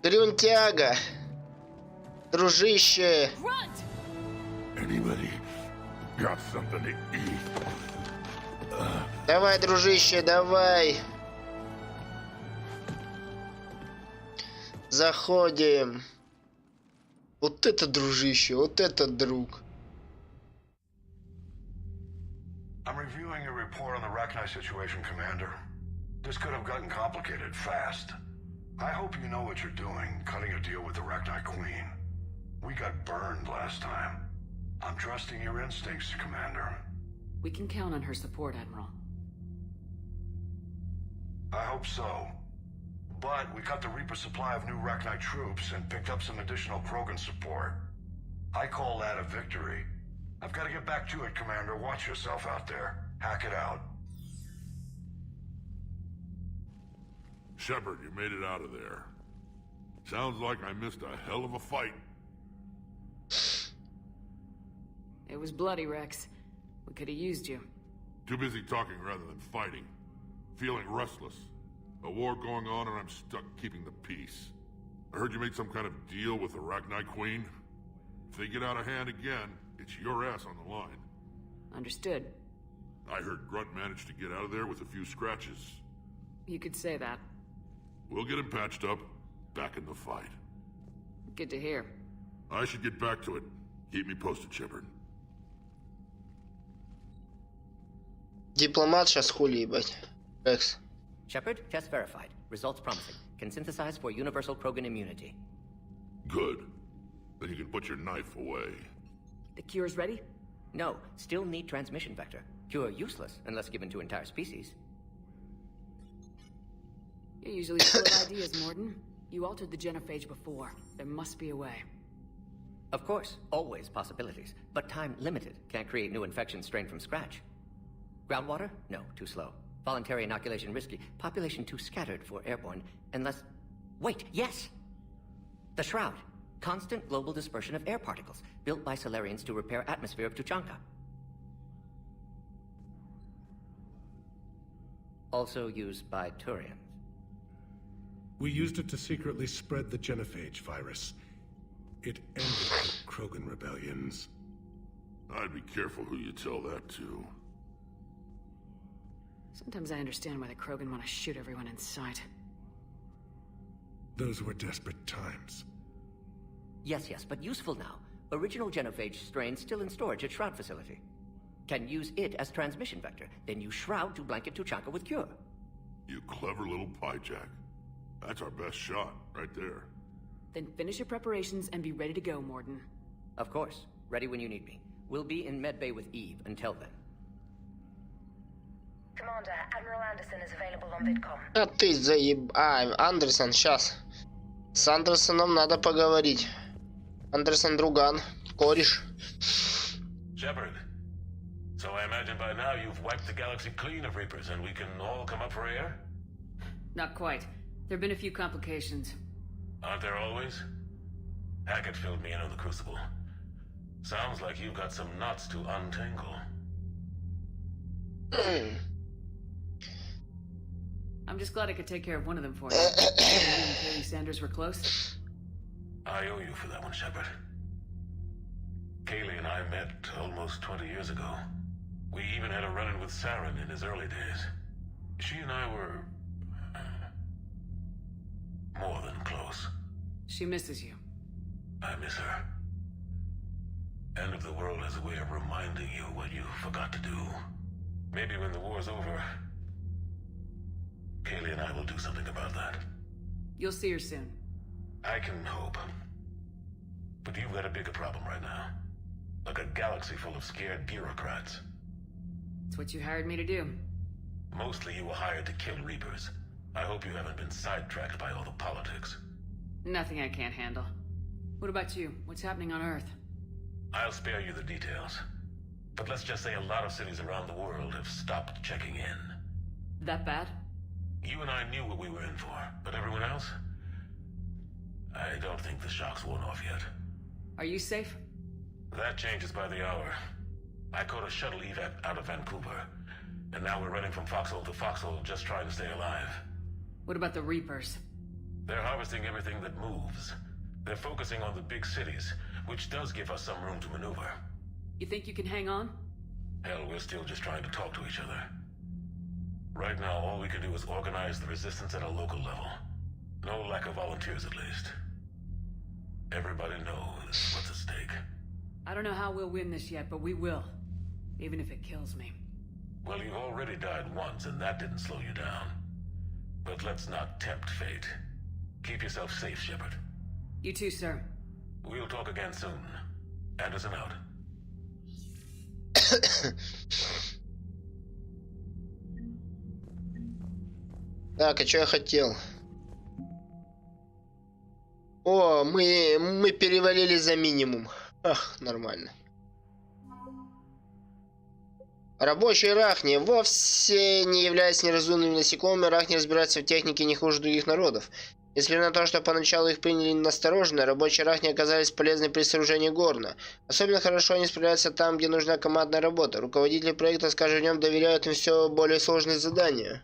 Грюнтяга. Дружище. Anybody got something to eat? Давай, дружище, давай. Заходим. Вот это дружище, вот это друг. I'm reviewing your report on the Rachni situation, Commander. This could have gotten complicated fast. I hope you know what you're doing, cutting a deal with the Rachni Queen. We got burned last time. I'm trusting your instincts, Commander. We can count on her support, Admiral. I hope so. But we cut the Reaper supply of new Rachni troops and picked up some additional Krogan support. I call that a victory. I've got to get back to it, Commander. Watch yourself out there. Hack it out. Shepard, you made it out of there. Sounds like I missed a hell of a fight. It was bloody, Rex. We could have used you. Too busy talking rather than fighting. Feeling restless. A war going on and I'm stuck keeping the peace. I heard you made some kind of deal with the Rachni Queen. If they get out of hand again, it's your ass on the line. Understood. I heard Grunt managed to get out of there with a few scratches. You could say that. We'll get him patched up, back in the fight. Good to hear. I should get back to it. Keep me posted, Shepard. Дипломат сейчас хули ебать. Рекс. Shepard, test verified. Results promising. Can synthesize for universal Krogan immunity. Good. Then you can put your knife away. The cure's ready? No, still need transmission vector. Cure useless unless given to entire species. You're usually full of ideas, Morden. You altered the genophage before. There must be a way. Of course, always possibilities. But time limited. Can't create new infections strained from scratch. Groundwater? No, too slow. Voluntary inoculation risky. Population too scattered for airborne. Unless... Wait, yes! The Shroud. Constant global dispersion of air particles. Built by Solarians to repair atmosphere of Tuchanka. Also used by Turians. We used it to secretly spread the genophage virus. It ended the Krogan rebellions. I'd be careful who you tell that to. Sometimes I understand why the Krogan want to shoot everyone in sight. Those were desperate times. Yes, but useful now. Original genophage strains still in storage at Shroud facility. Can use it as transmission vector, then use Shroud to blanket Tuchanka with cure. You clever little pyjack. That's our best shot, right there. Then finish your preparations and be ready to go, Morden. Of course. Ready when you need me. We'll be in medbay with Eve until then. Commander, Admiral Anderson is available on Vidcom. А ты заеб... Андерсон, сейчас. С Андерсоном надо поговорить. Андерсон друган, кореш. Shepard, so I imagine by now you've wiped the galaxy clean of Reapers and we can all come up for air? Not quite. There've been a few complications. Aren't there always? Hackett filled me in on the Crucible. Sounds like you've got some knots to untangle. I'm just glad I could take care of one of them for you. You and Kaylee Sanders were close? I owe you for that one, Shepard. Kaylee and I met almost 20 years ago. We even had a run-in with Saren in his early days. She and I were... more than close. She misses you. I miss her. End of the world has a way of reminding you what you forgot to do. Maybe when the war's over, Kaylee and I will do something about that. You'll see her soon. I can hope. But you've got a bigger problem right now. Like a galaxy full of scared bureaucrats. It's what you hired me to do. Mostly you were hired to kill Reapers. I hope you haven't been sidetracked by all the politics. Nothing I can't handle. What about you? What's happening on Earth? I'll spare you the details. But let's just say a lot of cities around the world have stopped checking in. That bad? You and I knew what we were in for, but everyone else? I don't think the shock's worn off yet. Are you safe? That changes by the hour. I caught a shuttle evac out of Vancouver, and now we're running from foxhole to foxhole just trying to stay alive. What about the Reapers? They're harvesting everything that moves. They're focusing on the big cities, which does give us some room to maneuver. You think you can hang on? Hell, we're still just trying to talk to each other. Right now, all we can do is organize the resistance at a local level. No lack of volunteers, at least. Everybody knows what's at stake. I don't know how we'll win this yet, but we will. Even if it kills me. Well, you've already died once, and that didn't slow you down. But let's not tempt fate. Keep yourself safe, Shepard. You too, sir. We'll talk again soon. Anderson out. Так, а что я хотел? О, мы перевалили за минимум. Ах, нормально. Рабочие рахни. Вовсе не являясь неразумными насекомыми, рахни разбираются в технике не хуже других народов. Несмотря на то, что поначалу их приняли настороженно, рабочие рахни оказались полезны при сооружении горна. Особенно хорошо они справляются там, где нужна командная работа. Руководители проекта с каждым днем доверяют им все более сложные задания.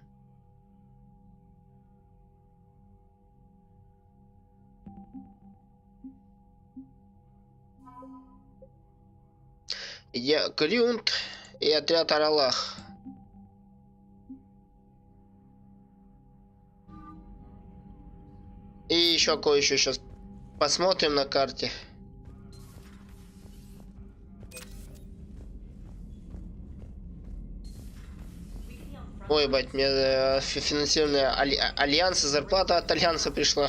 Я Крюнт и отряд Аралах. И еще кое-что сейчас посмотрим на карте. Ой, бать, мне финансирование Альянса, зарплата от Альянса пришла.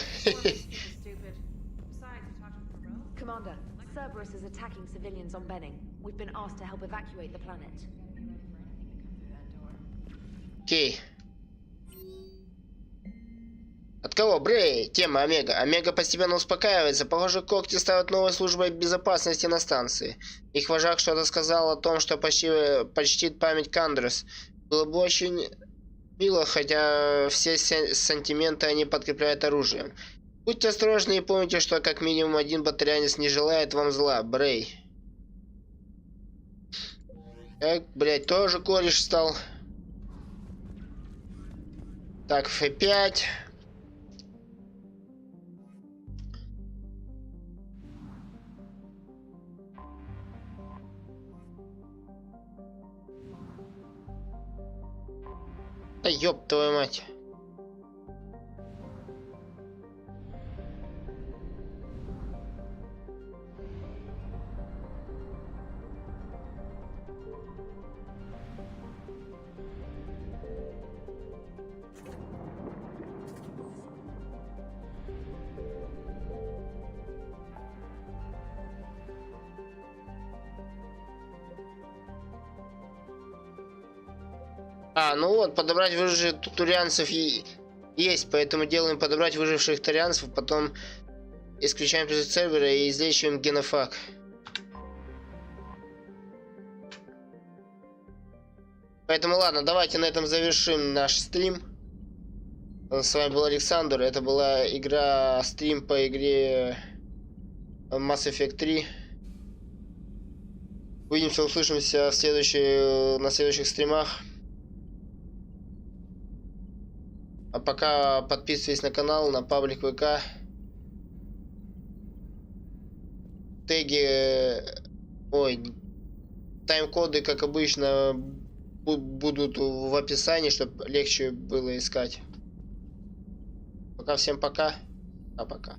Commander, Cerberus is attacking civilians on Benning. We've been asked to help evacuate the planet. Окей. От кого? Брей! Тема Омега. Омега постепенно успокаивается. Похоже, когти ставят новой службой безопасности на станции. Их вожак что-то сказал о том, что почтит память Кандрес. Было бы очень мило, хотя все сантименты они подкрепляют оружием. Будьте осторожны и помните, что как минимум один батарянец не желает вам зла. Брей. Так, блять, тоже кореш стал. Так, F5. Да ёб твою мать. А, ну вот, подобрать выживших турианцев есть, поэтому делаем подобрать выживших турианцев, потом исключаем призыв Цербера и излечиваем генофаг. Поэтому ладно, давайте на этом завершим наш стрим. С вами был Александр, это была игра, стрим по игре Mass Effect 3. Увидимся, услышимся на следующих стримах. А пока подписывайтесь на канал, на паблик ВК. Теги, тайм-коды, как обычно, будут в описании, чтобы легче было искать. Пока всем пока. Пока.